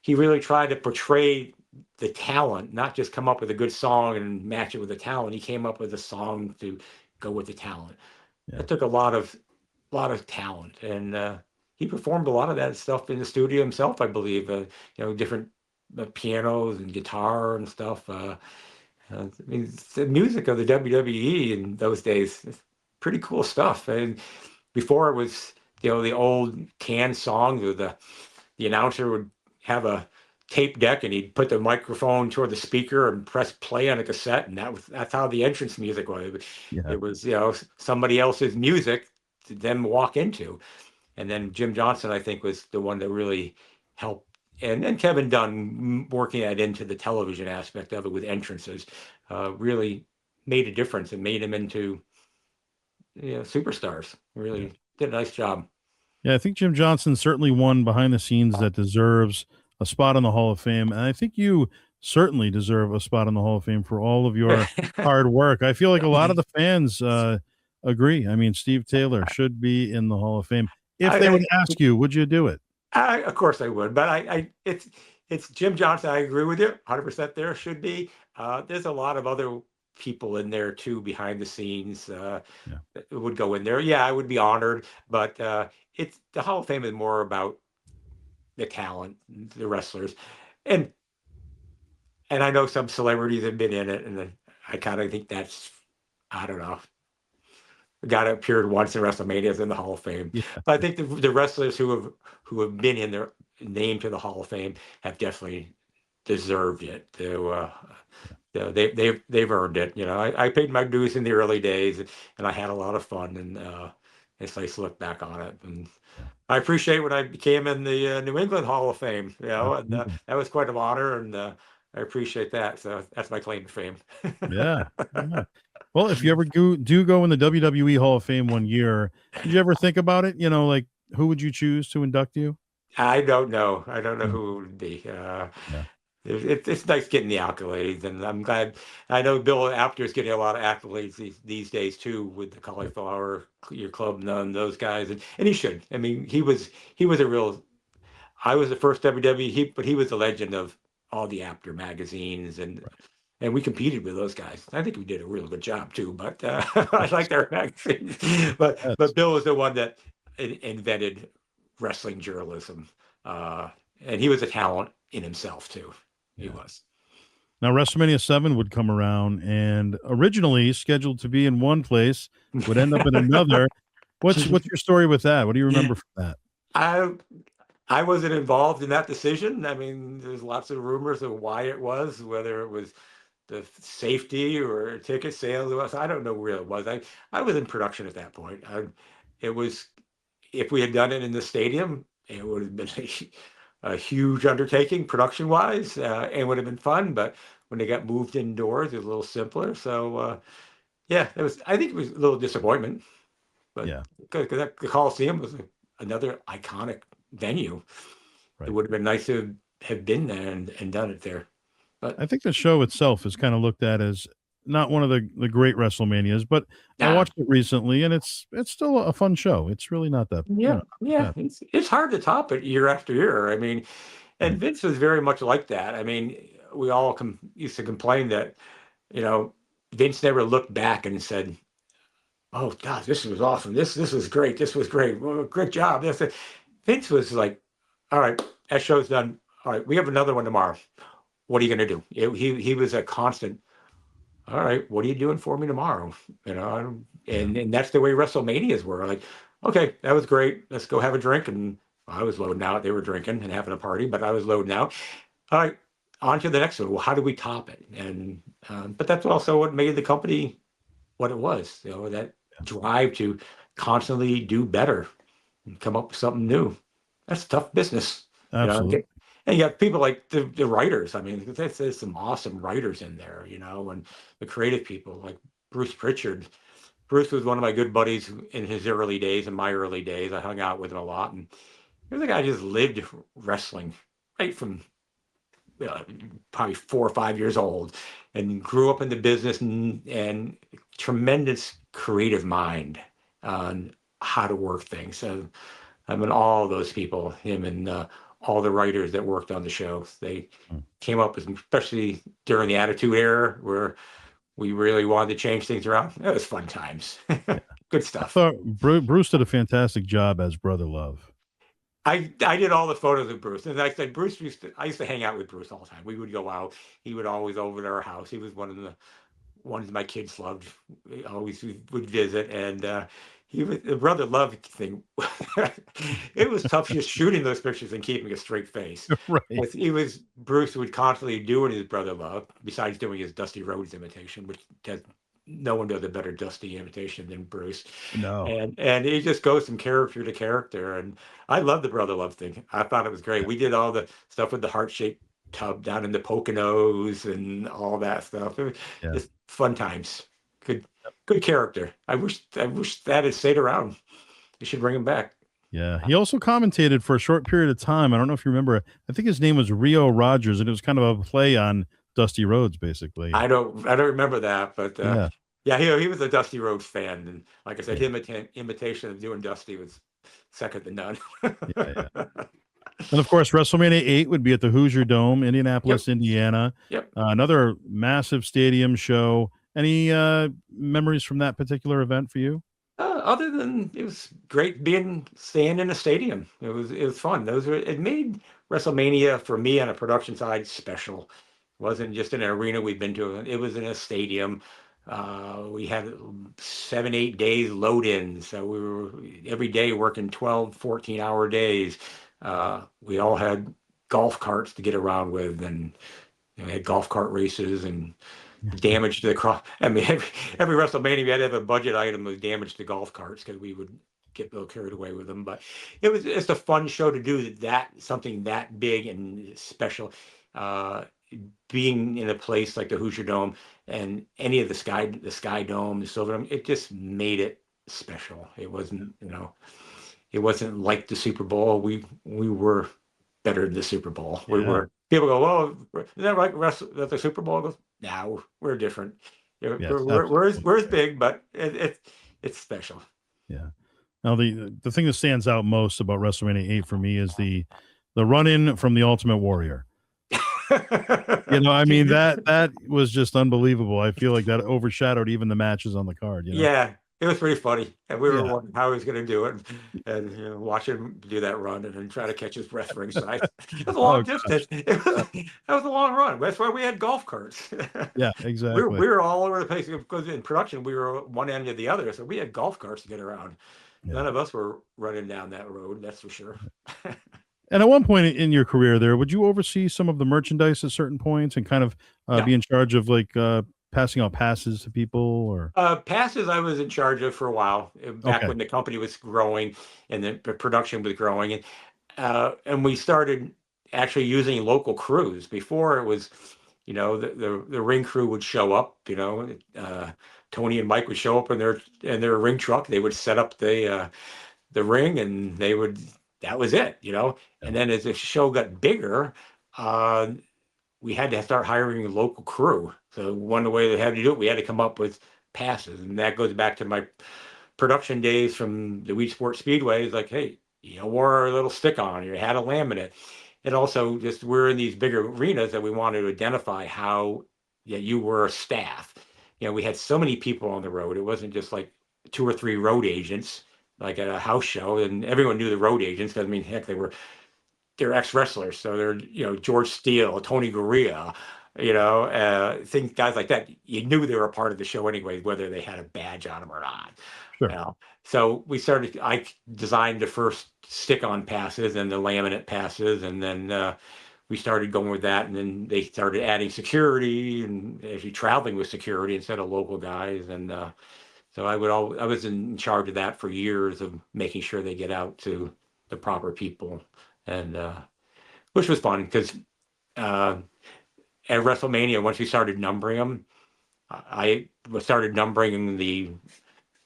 Speaker 2: he really tried to portray the talent, not just come up with a good song and match it with the talent. He came up with a song to go with the talent.
Speaker 1: Yeah.
Speaker 2: It took a lot of talent, and he performed a lot of that stuff in the studio himself, I believe. Different pianos and guitar and stuff. I mean, the music of the WWE in those days, is pretty cool stuff. And before it was, the old canned songs, where the announcer would have a tape deck and he'd put the microphone toward the speaker and press play on a cassette, and that's how the entrance music was.
Speaker 1: Yeah.
Speaker 2: It was, somebody else's music to them walk into. And then Jim Johnson, I think, was the one that really helped. And Kevin Dunn, working that into the television aspect of it with entrances, really made a difference and made him into, superstars.
Speaker 1: Yeah.
Speaker 2: Really did a nice job.
Speaker 1: Yeah, I think Jim Johnson certainly one behind the scenes that deserves a spot in the Hall of Fame, and I think you certainly deserve a spot in the Hall of Fame for all of your hard work. I feel like a lot of the fans agree. I mean, Steve Taylor should be in the Hall of Fame. If they
Speaker 2: I,
Speaker 1: would ask you, would you do it?
Speaker 2: of course I would, but it's Jim Johnson. I agree with you, 100%. There should be. There's a lot of other people in there too behind the scenes
Speaker 1: Yeah,
Speaker 2: that would go in there. Yeah, I would be honored, but it's the Hall of Fame is more about the talent, the wrestlers, and and I know some celebrities have been in it, and I kind of think that's, I don't know, the guy that appeared once in WrestleMania is in the Hall of Fame.
Speaker 1: yeah,
Speaker 2: But I think the wrestlers who have been in their name to the Hall of Fame have definitely deserved it. They've earned it. I paid my dues in the early days, and I had a lot of fun, and it's nice to look back on it. And
Speaker 1: yeah,
Speaker 2: I appreciate when I became in the New England Hall of Fame. And
Speaker 1: absolutely.
Speaker 2: that was quite an honor, and I appreciate that. So that's my claim to fame.
Speaker 1: Yeah, yeah. Well, if you ever do go in the WWE Hall of Fame one year, did you ever think about it? Like who would you choose to induct you?
Speaker 2: I don't know. I don't know
Speaker 1: Yeah,
Speaker 2: who it would be.
Speaker 1: yeah,
Speaker 2: It's nice getting the accolades, and I'm glad. I know Bill Apter is getting a lot of accolades these days too, with the
Speaker 1: right.
Speaker 2: Cauliflower Your Club and those guys, and he should. I mean, he was a real. I was the first WWE, but he was a legend of all the Apter magazines, and we competed with those guys. I think we did a real good job too. But I like their magazines. But
Speaker 1: Yes,
Speaker 2: Bill was the one that invented wrestling journalism, uh, and he was a talent in himself too. He
Speaker 1: yeah.
Speaker 2: was.
Speaker 1: Now WrestleMania 7 would come around and originally scheduled to be in one place would end up in another. What's your story with that? What do you remember from that?
Speaker 2: I I wasn't involved in that decision. I mean, there's lots of rumors of why it was, whether it was the safety or ticket sales. I don't know where it was. I was in production at that point. It was, if we had done it in the stadium, it would have been a huge undertaking production wise, and would have been fun. But when they got moved indoors, it was a little simpler. So yeah, it was. I think it was a little disappointment, but
Speaker 1: Yeah,
Speaker 2: because the Coliseum was another iconic venue, it
Speaker 1: right.
Speaker 2: would have been nice to have been there and done it there. But
Speaker 1: I think the show itself is kind of looked at as not one of the great WrestleManias, but I
Speaker 2: nah,
Speaker 1: watched it recently and it's still a fun show. It's really not that,
Speaker 2: yeah, yeah,
Speaker 1: bad.
Speaker 2: it's hard to top it year after year. I mean, and
Speaker 1: Right.
Speaker 2: Vince was very much like that. I mean, we all used to complain that, you know, Vince never looked back and said, "Oh God, this was awesome. This was great. This was great. Well, great job." Vince was like, "All right, that show's done. All right, we have another one tomorrow. What are you going to do?" He was a constant. All right, what are you doing for me tomorrow?
Speaker 1: Yeah.
Speaker 2: And that's the way WrestleManias were. Like, okay, that was great. Let's go have a drink. And I was loading out. They were drinking and having a party, but I was loading out. All right, on to the next one. Well, how do we top it? And but that's also what made the company what it was. That drive to constantly do better and come up with something new. That's tough business.
Speaker 1: Absolutely.
Speaker 2: And you have people like the writers. I mean, there's some awesome writers in there, and the creative people like Bruce Pritchard. Bruce was one of my good buddies in his early days, in my early days. I hung out with him a lot, and he was a guy who just lived wrestling right from uh, probably 4 or 5 years old, and grew up in the business, and tremendous creative mind on how to work things. So I mean, all those people, him and all the writers that worked on the show, they
Speaker 1: Mm.
Speaker 2: came up with, especially during the Attitude Era, where we really wanted to change things around. It was fun times.
Speaker 1: Yeah.
Speaker 2: Good
Speaker 1: I
Speaker 2: stuff.
Speaker 1: thought Bruce did a fantastic job as Brother Love.
Speaker 2: I did all the photos of Bruce, and like I said, I used to hang out with Bruce all the time. We would go out. He would always over to our house. He was one of the ones my kids loved. We always would visit, and he was the brother love thing. It was tough just shooting those pictures and keeping a straight face.
Speaker 1: Right.
Speaker 2: With he was Bruce would constantly doing his brother love, besides doing his Dusty Rhodes imitation, which does no one does a better Dusty imitation than Bruce.
Speaker 1: No.
Speaker 2: And he just goes from character to character. And I love the brother love thing. I thought it was great.
Speaker 1: Yeah.
Speaker 2: We did all the stuff with the heart shaped tub down in the Poconos and all that stuff. It was
Speaker 1: Yeah.
Speaker 2: just fun times. Good, good character. I wish that had stayed around. You should bring him back.
Speaker 1: Yeah. He also commentated for a short period of time. I don't know if you remember. I think his name was Rio Rogers, and it was kind of a play on Dusty Rhodes, basically.
Speaker 2: I don't remember that, but
Speaker 1: Yeah.
Speaker 2: yeah, he was a Dusty Rhodes fan, and like I said,
Speaker 1: Yeah.
Speaker 2: his imitation of doing Dusty was second to none.
Speaker 1: Yeah. Yeah. And of course, WrestleMania 8 would be at the Hoosier Dome,
Speaker 2: Yep,
Speaker 1: Indianapolis, Indiana.
Speaker 2: yep.
Speaker 1: Another massive stadium show. Any memories from that particular event for you?
Speaker 2: Other than it was great staying in a stadium. It was fun. It made WrestleMania for me on a production side special. It wasn't just an arena we'd been to. It was in a stadium. We had 7, 8 days load in. So we were every day working 12, 14-hour days. We all had golf carts to get around with, and we had golf cart races and damage to the cross. I mean, every WrestleMania we had to have a budget item of damage to golf carts because we would get a little carried away with them. But it's a fun show to do something that big and special. Uh, Being in a place like the Hoosier Dome and any of the Sky Dome, the Silver Dome, it just made it special. It wasn't like the Super Bowl. We were better than the Super Bowl. We
Speaker 1: Yeah.
Speaker 2: were. People go, "Well, is that like that the Super Bowl?" Goes, no, we're different. Yeah,
Speaker 1: Yes,
Speaker 2: we're as
Speaker 1: absolutely.
Speaker 2: big, but it's special.
Speaker 1: Yeah. Now the thing that stands out most about WrestleMania 8 for me is the run in from the Ultimate Warrior. I mean that was just unbelievable. I feel like that overshadowed even the matches on the card.
Speaker 2: Yeah, it was pretty funny, and we were
Speaker 1: Yeah.
Speaker 2: wondering how he was going to do it, and watch him do that run and then try to catch his breath ringside. It was a
Speaker 1: Oh
Speaker 2: long
Speaker 1: gosh.
Speaker 2: distance. That was a long run. That's why we had golf carts.
Speaker 1: Yeah,
Speaker 2: we were,
Speaker 1: exactly.
Speaker 2: we were all over the place because in production we were one end to the other, so we had golf carts to get around.
Speaker 1: Yeah.
Speaker 2: None of us were running down that road, that's for sure.
Speaker 1: And at one point in your career there, would you oversee some of the merchandise at certain points and kind of
Speaker 2: No.
Speaker 1: be in charge of like passing out passes to people or
Speaker 2: Passes I was in charge of for a while, back
Speaker 1: okay.
Speaker 2: when the company was growing and the production was growing, and we started actually using local crews. Before it was, the ring crew would show up. Tony and Mike would show up in their ring truck. They would set up the ring, and that was it.
Speaker 1: Yeah.
Speaker 2: And then as the show got bigger, uh, we had to start hiring a local crew. So one of the way they had to do it, we had to come up with passes, and that goes back to my production days from the Wheat Sport Speedway. It's like, hey, you wore a little stick on, you had a laminate, and also just we're in these bigger arenas that we wanted to identify how you were a staff. We had so many people on the road. It wasn't just like 2 or 3 road agents like at a house show, and everyone knew the road agents because I mean, heck, they're ex wrestlers, so they're George Steele, Tony Gurria, things guys like that. You knew they were a part of the show anyway, whether they had a badge on them or not. You
Speaker 1: Sure.
Speaker 2: know, so I designed the first stick-on passes and the laminate passes, and then we started going with that, and then they started adding security and actually traveling with security instead of local guys, and so I was in charge of that for years of making sure they get out to the proper people, and which was fun because uh, at WrestleMania, once we started numbering them, I started numbering the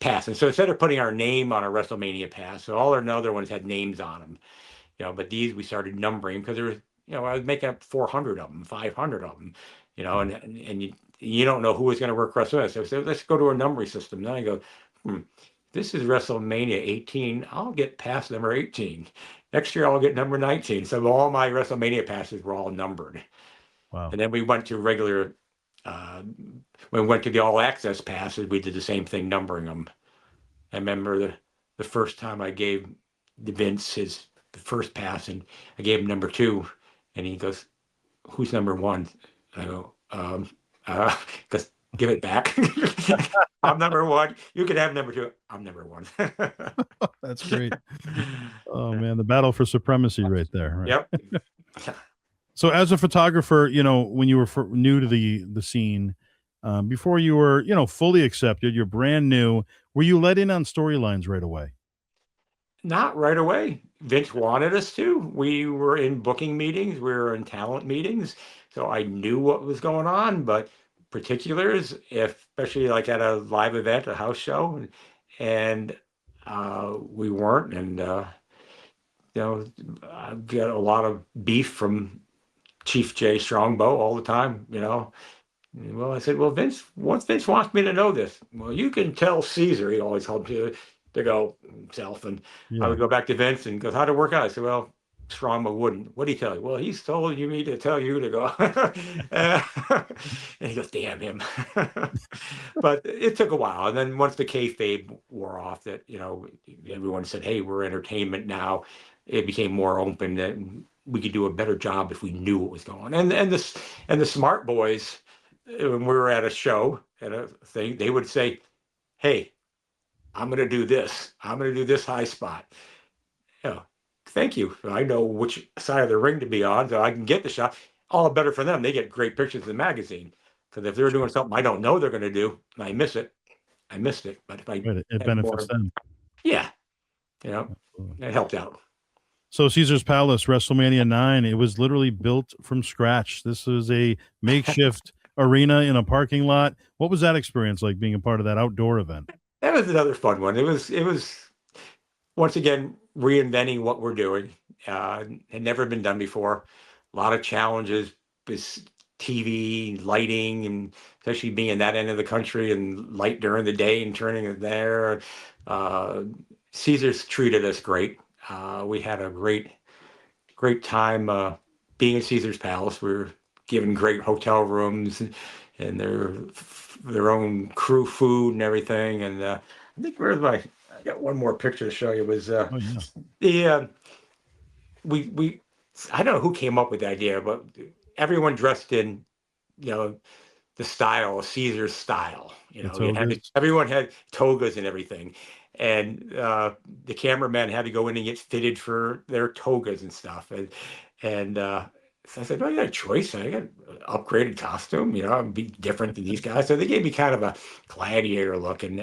Speaker 2: pass. And so instead of putting our name on a WrestleMania pass, so all our other ones had names on them, but these we started numbering because there was I was making up 400 of them, 500 of them, and you don't know who was going to work WrestleMania. So I said, let's go to a numbering system. Then I go, this is WrestleMania 18. I'll get past number 18. Next year, I'll get number 19. So all my WrestleMania passes were all numbered.
Speaker 1: Wow.
Speaker 2: And then we went to regular, when we went to the all access passes, we did the same thing, numbering them. I remember the first time I gave Vince the first pass, and I gave him number 2, and he goes, "Who's number 1?" I go, "Just give it back. I'm number 1. You can have number 2. I'm number 1."
Speaker 1: That's great. Oh man, the battle for supremacy right there. Right.
Speaker 2: Yep.
Speaker 1: So as a photographer, when you were new to the scene, before you were, fully accepted, you're brand new. Were you let in on storylines right away?
Speaker 2: Not right away. Vince wanted us to. We were in booking meetings, we were in talent meetings, so I knew what was going on, but particulars, especially like at a live event, a house show, and we weren't. And I get a lot of beef from Chief Jay Strongbow all the time. Well, I said, well, Vince wants me to know this. Well, you can tell Caesar. He always told me to go himself. And I
Speaker 1: Yeah.
Speaker 2: would go back to Vince and goes, how'd it work out? I said, well, Strongbow wouldn't. What'd he tell you? Well, he's told me to tell you to go. And he goes, damn him. But it took a while. And then once the kayfabe wore off, that, everyone said, hey, we're entertainment now. It became more open that we could do a better job if we knew what was going on. And the smart boys, when we were at a show, at a thing, they would say, hey, I'm going to do this. I'm going to do this high spot. Thank you. I know which side of the ring to be on, so I can get the shot. All better for them. They get great pictures in the magazine. Because if they're doing something I don't know they're going to do, and I miss it, I missed it. But if I
Speaker 1: Right. It
Speaker 2: had
Speaker 1: benefits
Speaker 2: more,
Speaker 1: them.
Speaker 2: yeah,
Speaker 1: Absolutely.
Speaker 2: it helped out.
Speaker 1: So Caesar's Palace, WrestleMania 9, it was literally built from scratch. This was a makeshift arena in a parking lot. What was that experience like, being a part of that outdoor event?
Speaker 2: That was another fun one. It was once again reinventing what we're doing. Had never been done before. A lot of challenges with TV, lighting, and especially being in that end of the country and light during the day and turning it there. Uh, Caesars treated us great. We had a great time being at Caesar's Palace. We were given great hotel rooms and their own crew food and everything. And I think I got one more picture to show you. Was
Speaker 1: Oh yeah.
Speaker 2: the we I don't know who came up with the idea, but everyone dressed in the style, Caesar's style.
Speaker 1: The togas.
Speaker 2: Everyone had togas and everything, and the cameraman had to go in and get fitted for their togas and stuff. And so I said, "Well, I got a choice. I got an upgraded costume. I'd be different than these guys." So they gave me kind of a gladiator look, and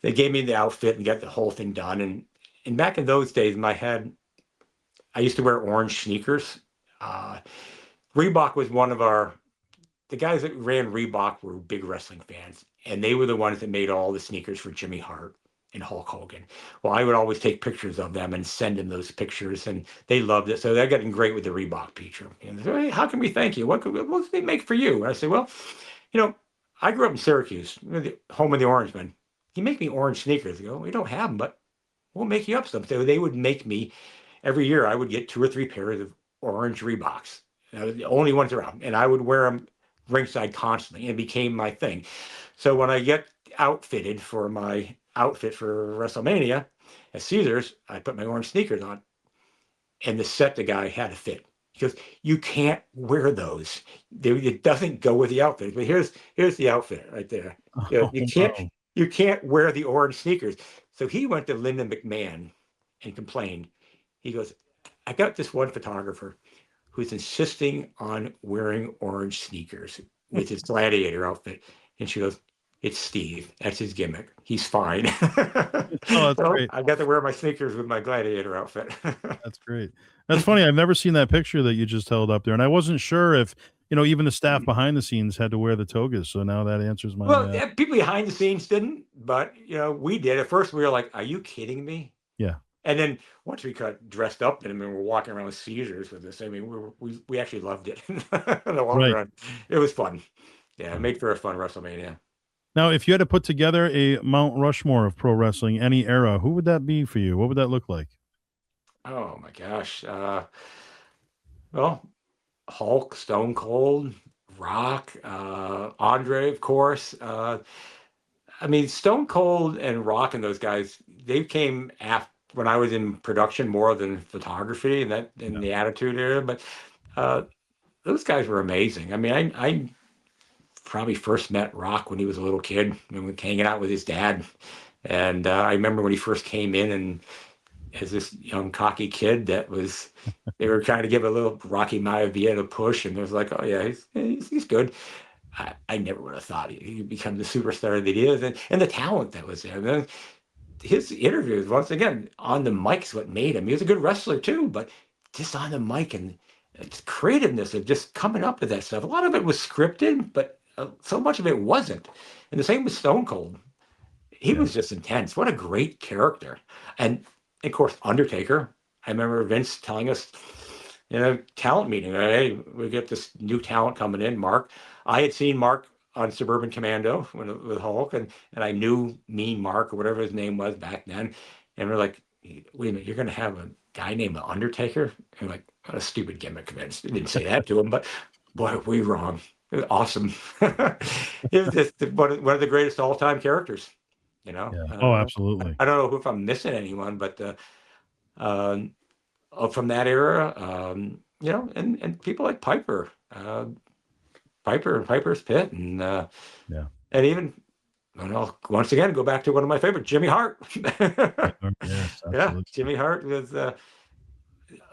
Speaker 2: they gave me the outfit and got the whole thing done. And back in those days, I used to wear orange sneakers. Uh, Reebok was one of the guys that ran Reebok were big wrestling fans, and they were the ones that made all the sneakers for Jimmy Hart and Hulk Hogan. Well, I would always take pictures of them and send them those pictures, and they loved it. So they're getting great with the Reebok picture. And they said, hey, how can we thank you? What can they make for you? And I said, well, I grew up in Syracuse, the home of the Orangemen. You make me orange sneakers. They go, we don't have them, but we'll make you up some. So they would make me every year. I would get 2 or 3 pairs of orange Reeboks. The only ones around, and I would wear them ringside constantly, and it became my thing. So when I get outfitted for my outfit for WrestleMania at Caesars, I put my orange sneakers on, and the guy had a fit. He goes, "You can't wear those. It doesn't go with the outfit." But here's the outfit right there.
Speaker 1: Oh,
Speaker 2: You
Speaker 1: wow.
Speaker 2: can't wear the orange sneakers. So he went to Lyndon McMahon and complained. He goes, "I got this one photographer who's insisting on wearing orange sneakers with his gladiator outfit." And she goes, "It's Steve. That's his gimmick. He's fine."
Speaker 1: Oh, that's
Speaker 2: So
Speaker 1: great.
Speaker 2: I got to wear my sneakers with my gladiator outfit.
Speaker 1: That's great. That's funny. I've never seen that picture that you just held up there, and I wasn't sure if even the staff behind the scenes had to wear the togas. So now that answers my.
Speaker 2: Well, people behind the scenes didn't, but we did. At first, we were like, "Are you kidding me?"
Speaker 1: Yeah.
Speaker 2: And then once we got dressed up in them and we're walking around with seizures with this, I mean, we actually loved it in the long
Speaker 1: Right.
Speaker 2: run. It was fun. Yeah, it
Speaker 1: Yeah.
Speaker 2: made for a fun WrestleMania.
Speaker 1: Now, if you had to put together a Mount Rushmore of pro wrestling, any era, who would that be for you? What would that look like?
Speaker 2: Oh my gosh. Well, Hulk, Stone Cold, Rock, Andre, of course. I mean, Stone Cold and Rock and those guys, they came after when I was in production more than photography and that in
Speaker 1: Yeah.
Speaker 2: the Attitude Era. But uh, those guys were amazing. I mean, I probably first met Rock when he was a little kid and was hanging out with his dad. And I remember when he first came in and as this young cocky kid that was they were trying to give a little Rocky Maivia a push, and it was like, oh yeah, he's good. I never would have thought he'd become the superstar that he is, and the talent that was there. Then his interviews, once again, on the mic is what made him. He was a good wrestler too, but just on the mic and its creativeness of just coming up with that stuff. A lot of it was scripted, but so much of it wasn't. And the same with Stone Cold. He
Speaker 1: Yeah.
Speaker 2: was just intense. What a great character. And of course, Undertaker. I remember Vince telling us in a talent meeting, hey, we get this new talent coming in, Mark. I had seen Mark on Suburban Commando with Hulk, and I knew Mean Mark or whatever his name was back then. And we're like, wait a minute, you're going to have a guy named Undertaker? And we're like, what a stupid gimmick, Vince. I didn't say that to him, but boy, are we wrong. It was awesome. It was just one of the greatest all time characters. You know,
Speaker 1: Yeah. Oh, absolutely.
Speaker 2: I don't know if I'm missing anyone, but um, from that era, you know, and people like Piper and Piper's Pit,
Speaker 1: Yeah.
Speaker 2: and even you know, once again, go back to one of my favorites, Jimmy Hart.
Speaker 1: Yes,
Speaker 2: Yeah,
Speaker 1: absolutely.
Speaker 2: Jimmy Hart was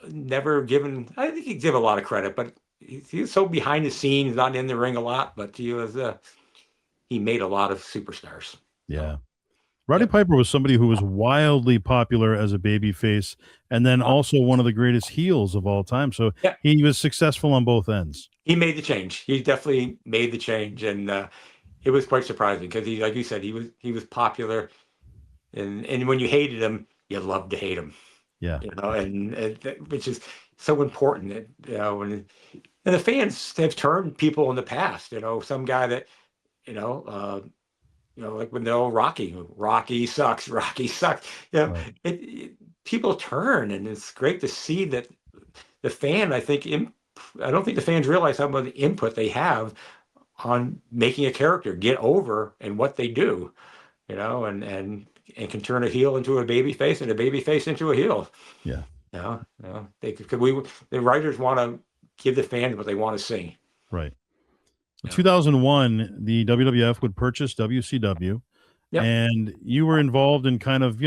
Speaker 2: never given. I think he gave a lot of credit, but he was so behind the scenes, not in the ring a lot. But he made a lot of superstars. So,
Speaker 1: Yeah. Roddy
Speaker 2: yep.
Speaker 1: Piper was somebody who was wildly popular as a babyface and then also one of the greatest heels of all time. So
Speaker 2: Yeah,
Speaker 1: he was successful on both ends.
Speaker 2: he made the change. He definitely made the change, and it was quite surprising because like you said, he was popular, and when you hated him, you loved to hate him,
Speaker 1: Yeah.
Speaker 2: you know, which is so important. That, you know, and the fans have turned people in the past. You know, some guy that you know. Like when they're all Rocky sucks, Rocky sucks. You know,
Speaker 1: Right.
Speaker 2: people turn, and it's great to see that the fan. I don't think the fans realize how much input they have on making a character get over and what they do, you know, and can turn a heel into a baby face and a baby face into a heel.
Speaker 1: Yeah.
Speaker 2: The writers want to give the fans what they want to see.
Speaker 1: Right. So
Speaker 2: Yeah.
Speaker 1: 2001, the WWF would purchase WCW,
Speaker 2: Yep.
Speaker 1: and you were involved in kind of,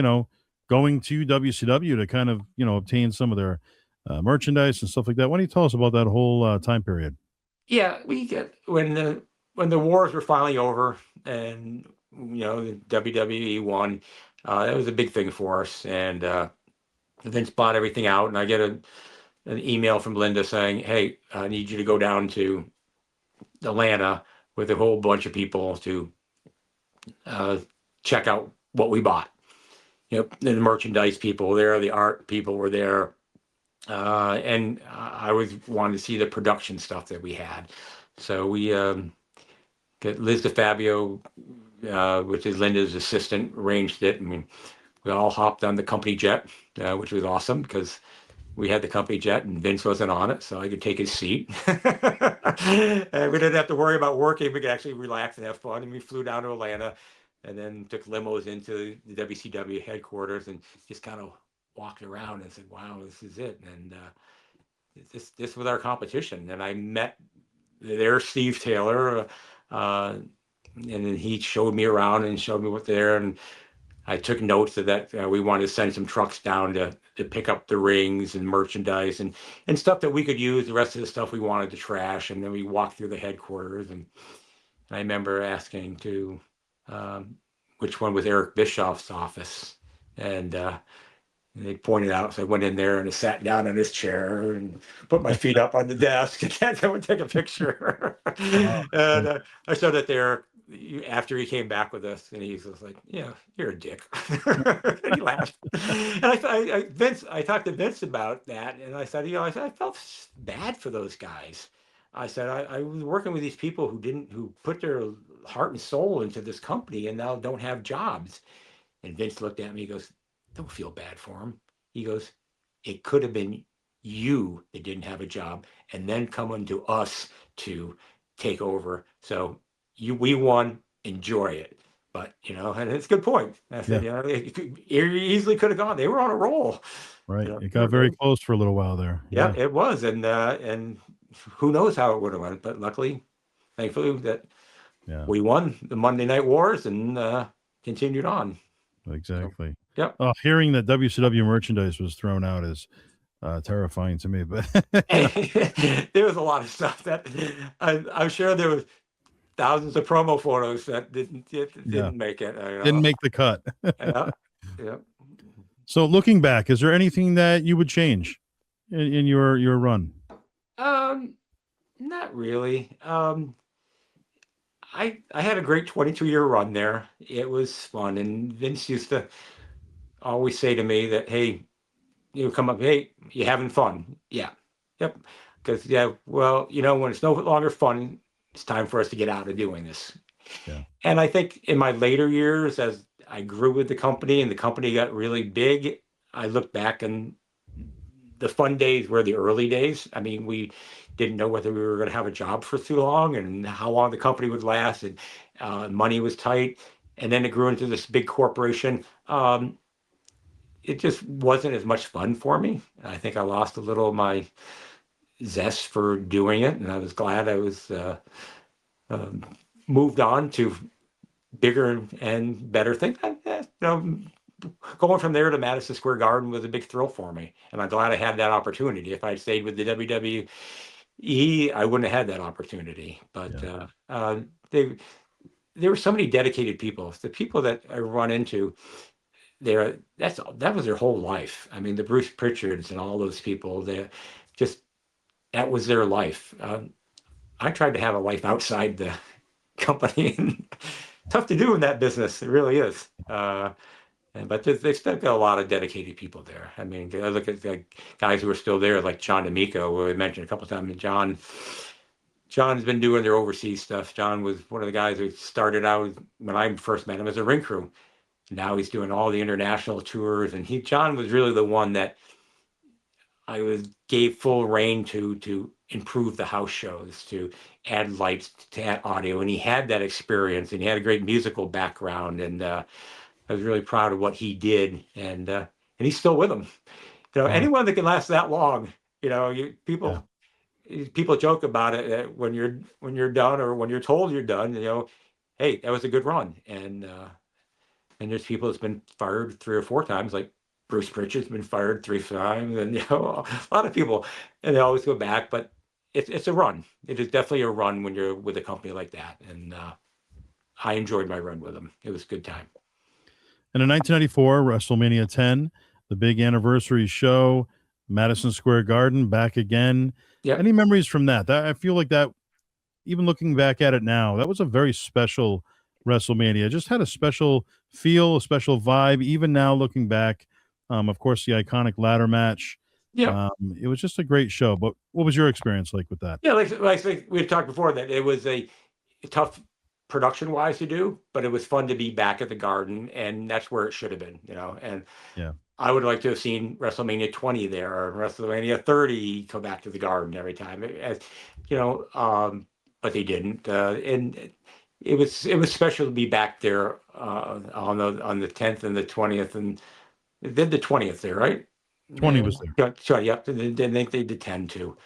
Speaker 1: going to WCW to kind of, obtain some of their merchandise and stuff like that. Why don't you tell us about that whole time period?
Speaker 2: Yeah, we get when the wars were finally over and the WWE won. That was a big thing for us, and Vince bought everything out, and I get an email from Linda saying, "Hey, I need you to go down to Atlanta with a whole bunch of people to uh, check out what we bought. You know, the merchandise people were there, the art people were there, and I was wanting to see the production stuff that we had. So we get Liz DeFabio, which is Linda's assistant, arranged it. I mean, we all hopped on the company jet, which was awesome because we had the company jet and Vince wasn't on it, so I could take his seat. And we didn't have to worry about working. We could actually relax and have fun. And we flew down to Atlanta and then took limos into the WCW headquarters and just kind of walked around and said, wow, this is it. And this was our competition. And I met their Steve Taylor. And then he showed me around and showed me what there. And I took notes of that. We wanted to send some trucks down to pick up the rings and merchandise and stuff that we could use. The rest of the stuff we wanted to trash. And then we walked through the headquarters. And I remember asking to which one was Eric Bischoff's office. And they pointed out. So I went in there and I sat down in his chair and put my feet up on the desk and I would take a picture.
Speaker 1: Wow,
Speaker 2: And
Speaker 1: great.
Speaker 2: I showed it there. after he came back with us, and he was like, "Yeah, you're a dick." And he laughed. And I talked to Vince about that, and I said, I felt bad for those guys. I said, I was working with these people who put their heart and soul into this company and now don't have jobs. And Vince looked at me. He goes, "Don't feel bad for him." He goes, "It could have been you that didn't have a job, and then coming to us to take over. So we won. Enjoy it." But and it's a good point. I said,
Speaker 1: Yeah,
Speaker 2: it easily could have gone. They were on a roll.
Speaker 1: right. It got very
Speaker 2: They
Speaker 1: close for a little while there.
Speaker 2: Yeah,
Speaker 1: Yeah,
Speaker 2: it was, and who knows how it would have went. But luckily, thankfully, that
Speaker 1: yeah,
Speaker 2: we won the Monday Night Wars and continued on. So,
Speaker 1: exactly.
Speaker 2: yep.
Speaker 1: Hearing that WCW merchandise was thrown out is terrifying to me. But
Speaker 2: There was a lot of stuff that I'm sure there was thousands of promo photos that
Speaker 1: yeah,
Speaker 2: didn't make it.
Speaker 1: didn't make the cut.
Speaker 2: Yeah, yeah.
Speaker 1: So looking back, is there anything that you would change in your run?
Speaker 2: Um, Not really. I had a great 22-year run there. It was fun, and Vince used to always say to me that, "Hey, you come up, hey, you having fun?" Yeah, yep. Because yeah, well, when it's no longer fun, it's time for us to get out of doing this.
Speaker 1: Yeah,
Speaker 2: And I think in my later years, as I grew with the company and the company got really big, I look back and the fun days were the early days. I mean, we didn't know whether we were going to have a job for too long and how long the company would last, and money was tight. And then it grew into this big corporation. It just wasn't as much fun for me. I think I lost a little of my zest for doing it, and I was glad I was um, moved on to bigger and better things. Going from there to Madison Square Garden was a big thrill for me, and I'm glad I had that opportunity. If I'd stayed with the WWE, I wouldn't have had that opportunity. But
Speaker 1: yeah,
Speaker 2: they there were so many dedicated people. The people that I run into there, that was their whole life. I mean, the Bruce Pritchards and all those people, they just that was their life. I tried to have a life outside the company, and tough to do in that business. It really is. But they've still got a lot of dedicated people there. I mean, I look at the guys who are still there, like John D'Amico, who I mentioned a couple of times. John's been doing their overseas stuff. John was one of the guys who started out when I first met him as a ring crew. Now he's doing all the international tours, and John was really the one that I gave full reign to improve the house shows, to add lights, to add audio, and he had that experience, and he had a great musical background, and I was really proud of what he did, and he's still with them.
Speaker 1: wow,
Speaker 2: Anyone that can last that long,
Speaker 1: yeah,
Speaker 2: people joke about it when you're done or when you're told you're done. Hey, that was a good run, and there's people that's been fired 3 or 4 times, like Bruce Pritchard's been fired 3 times, and a lot of people, and they always go back. But it's a run. It is definitely a run when you're with a company like that, and I enjoyed my run with them. It was a good time.
Speaker 1: and in 1994, WrestleMania 10, the big anniversary show, Madison Square Garden, back again.
Speaker 2: Yep.
Speaker 1: Any memories from that? I feel like that, even looking back at it now, that was a very special WrestleMania. It just had a special feel, a special vibe. Even now, looking back, of course, the iconic ladder match.
Speaker 2: Yep.
Speaker 1: It was just a great show. But what was your experience like with that?
Speaker 2: Yeah, like we've talked before, that it was a tough production wise to do, but it was fun to be back at the Garden, and that's where it should have been. And
Speaker 1: Yeah,
Speaker 2: I would like to have seen WrestleMania 20 there, or WrestleMania 30 come back to the Garden every time, as you know. But they didn't, and it was special to be back there on the 10th and the 20th, and they did the 20th there, right?
Speaker 1: 20 was there.
Speaker 2: Yeah, sorry, yep. And then they did 10 too.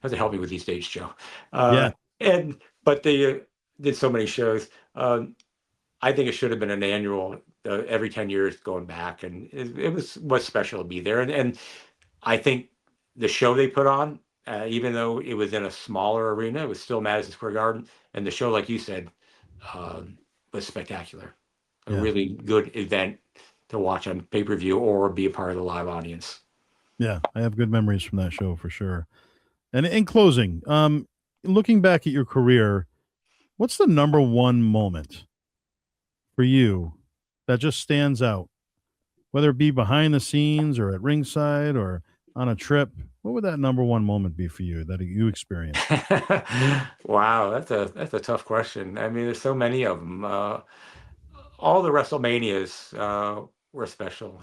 Speaker 2: Have to help me with these dates, Joe.
Speaker 1: Yeah,
Speaker 2: And but they did so many shows. I think it should have been an annual, every 10 years going back, and it was special to be there. And I think the show they put on, even though it was in a smaller arena, it was still Madison Square Garden, and the show, like you said, was spectacular. A
Speaker 1: yeah,
Speaker 2: really good event to watch on pay-per-view or be a part of the live audience.
Speaker 1: yeah. I have good memories from that show for sure. And in closing, looking back at your career, What's the number one moment for you that just stands out, whether it be behind the scenes or at ringside or on a trip? What would that number one moment be for you that you experienced?
Speaker 2: Wow, that's a tough question. I mean, there's so many of them. All the WrestleManias were special.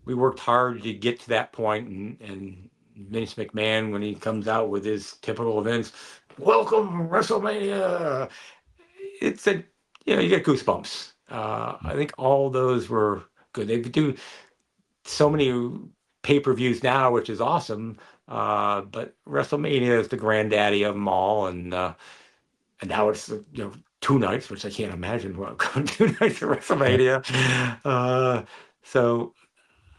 Speaker 2: We worked hard to get to that point, and Vince McMahon, when he comes out with his typical events, welcome WrestleMania. It's a you get goosebumps. I think all those were good. They do so many pay-per-views now, which is awesome. But WrestleMania is the granddaddy of them all, and now it's 2 nights, which I can't imagine what 2 nights of
Speaker 1: Right.
Speaker 2: WrestleMania. So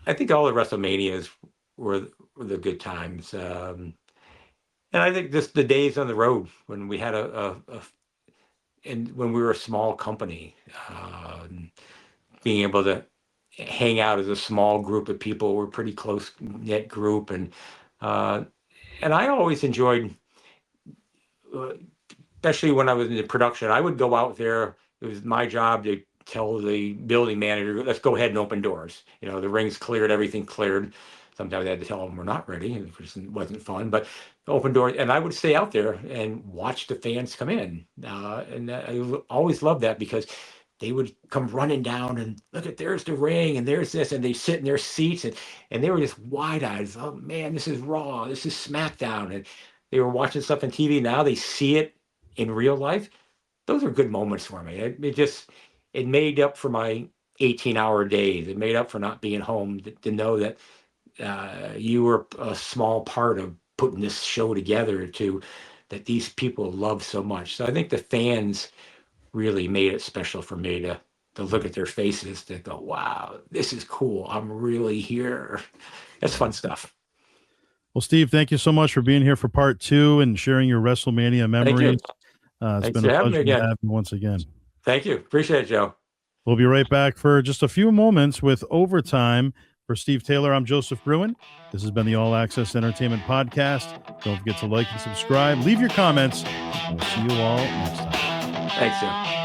Speaker 2: I think all the WrestleManias were the good times, and I think just the days on the road when we had and when we were a small company, being able to hang out as a small group of people. We're a pretty close knit group, uh, and I always enjoyed, uh, especially when I was in the production. I would go out there. It was my job to tell the building manager, "Let's go ahead and open doors." The rings cleared, everything cleared. Sometimes I had to tell them we're not ready, which wasn't fun. But open doors, and I would stay out there and watch the fans come in. And I always loved that because they would come running down and look at there's the ring and there's this, and they sit in their seats and they were just wide eyed. Oh man, this is Raw, this is SmackDown, and they were watching stuff on TV. Now they see it in real life. Those are good moments for me. It made up for my 18-hour days. It made up for not being home to know that you were a small part of putting this show together to that these people love so much. So I think the fans really made it special for me to look at their faces to go, wow, this is cool. I'm really here. That's fun stuff.
Speaker 1: Well, Steve, thank you so much for being here for part two and sharing your WrestleMania
Speaker 2: Thank you.
Speaker 1: memories. It's
Speaker 2: Thanks
Speaker 1: been a
Speaker 2: for having me
Speaker 1: pleasure to
Speaker 2: again.
Speaker 1: have you once again.
Speaker 2: Thank you. Appreciate it, Joe.
Speaker 1: We'll be right back for just a few moments with Overtime. For Steve Taylor, I'm Joseph Bruen. This has been the All Access Entertainment Podcast. Don't forget to like and subscribe. Leave your comments. We'll see you all next time.
Speaker 2: Thanks, Joe.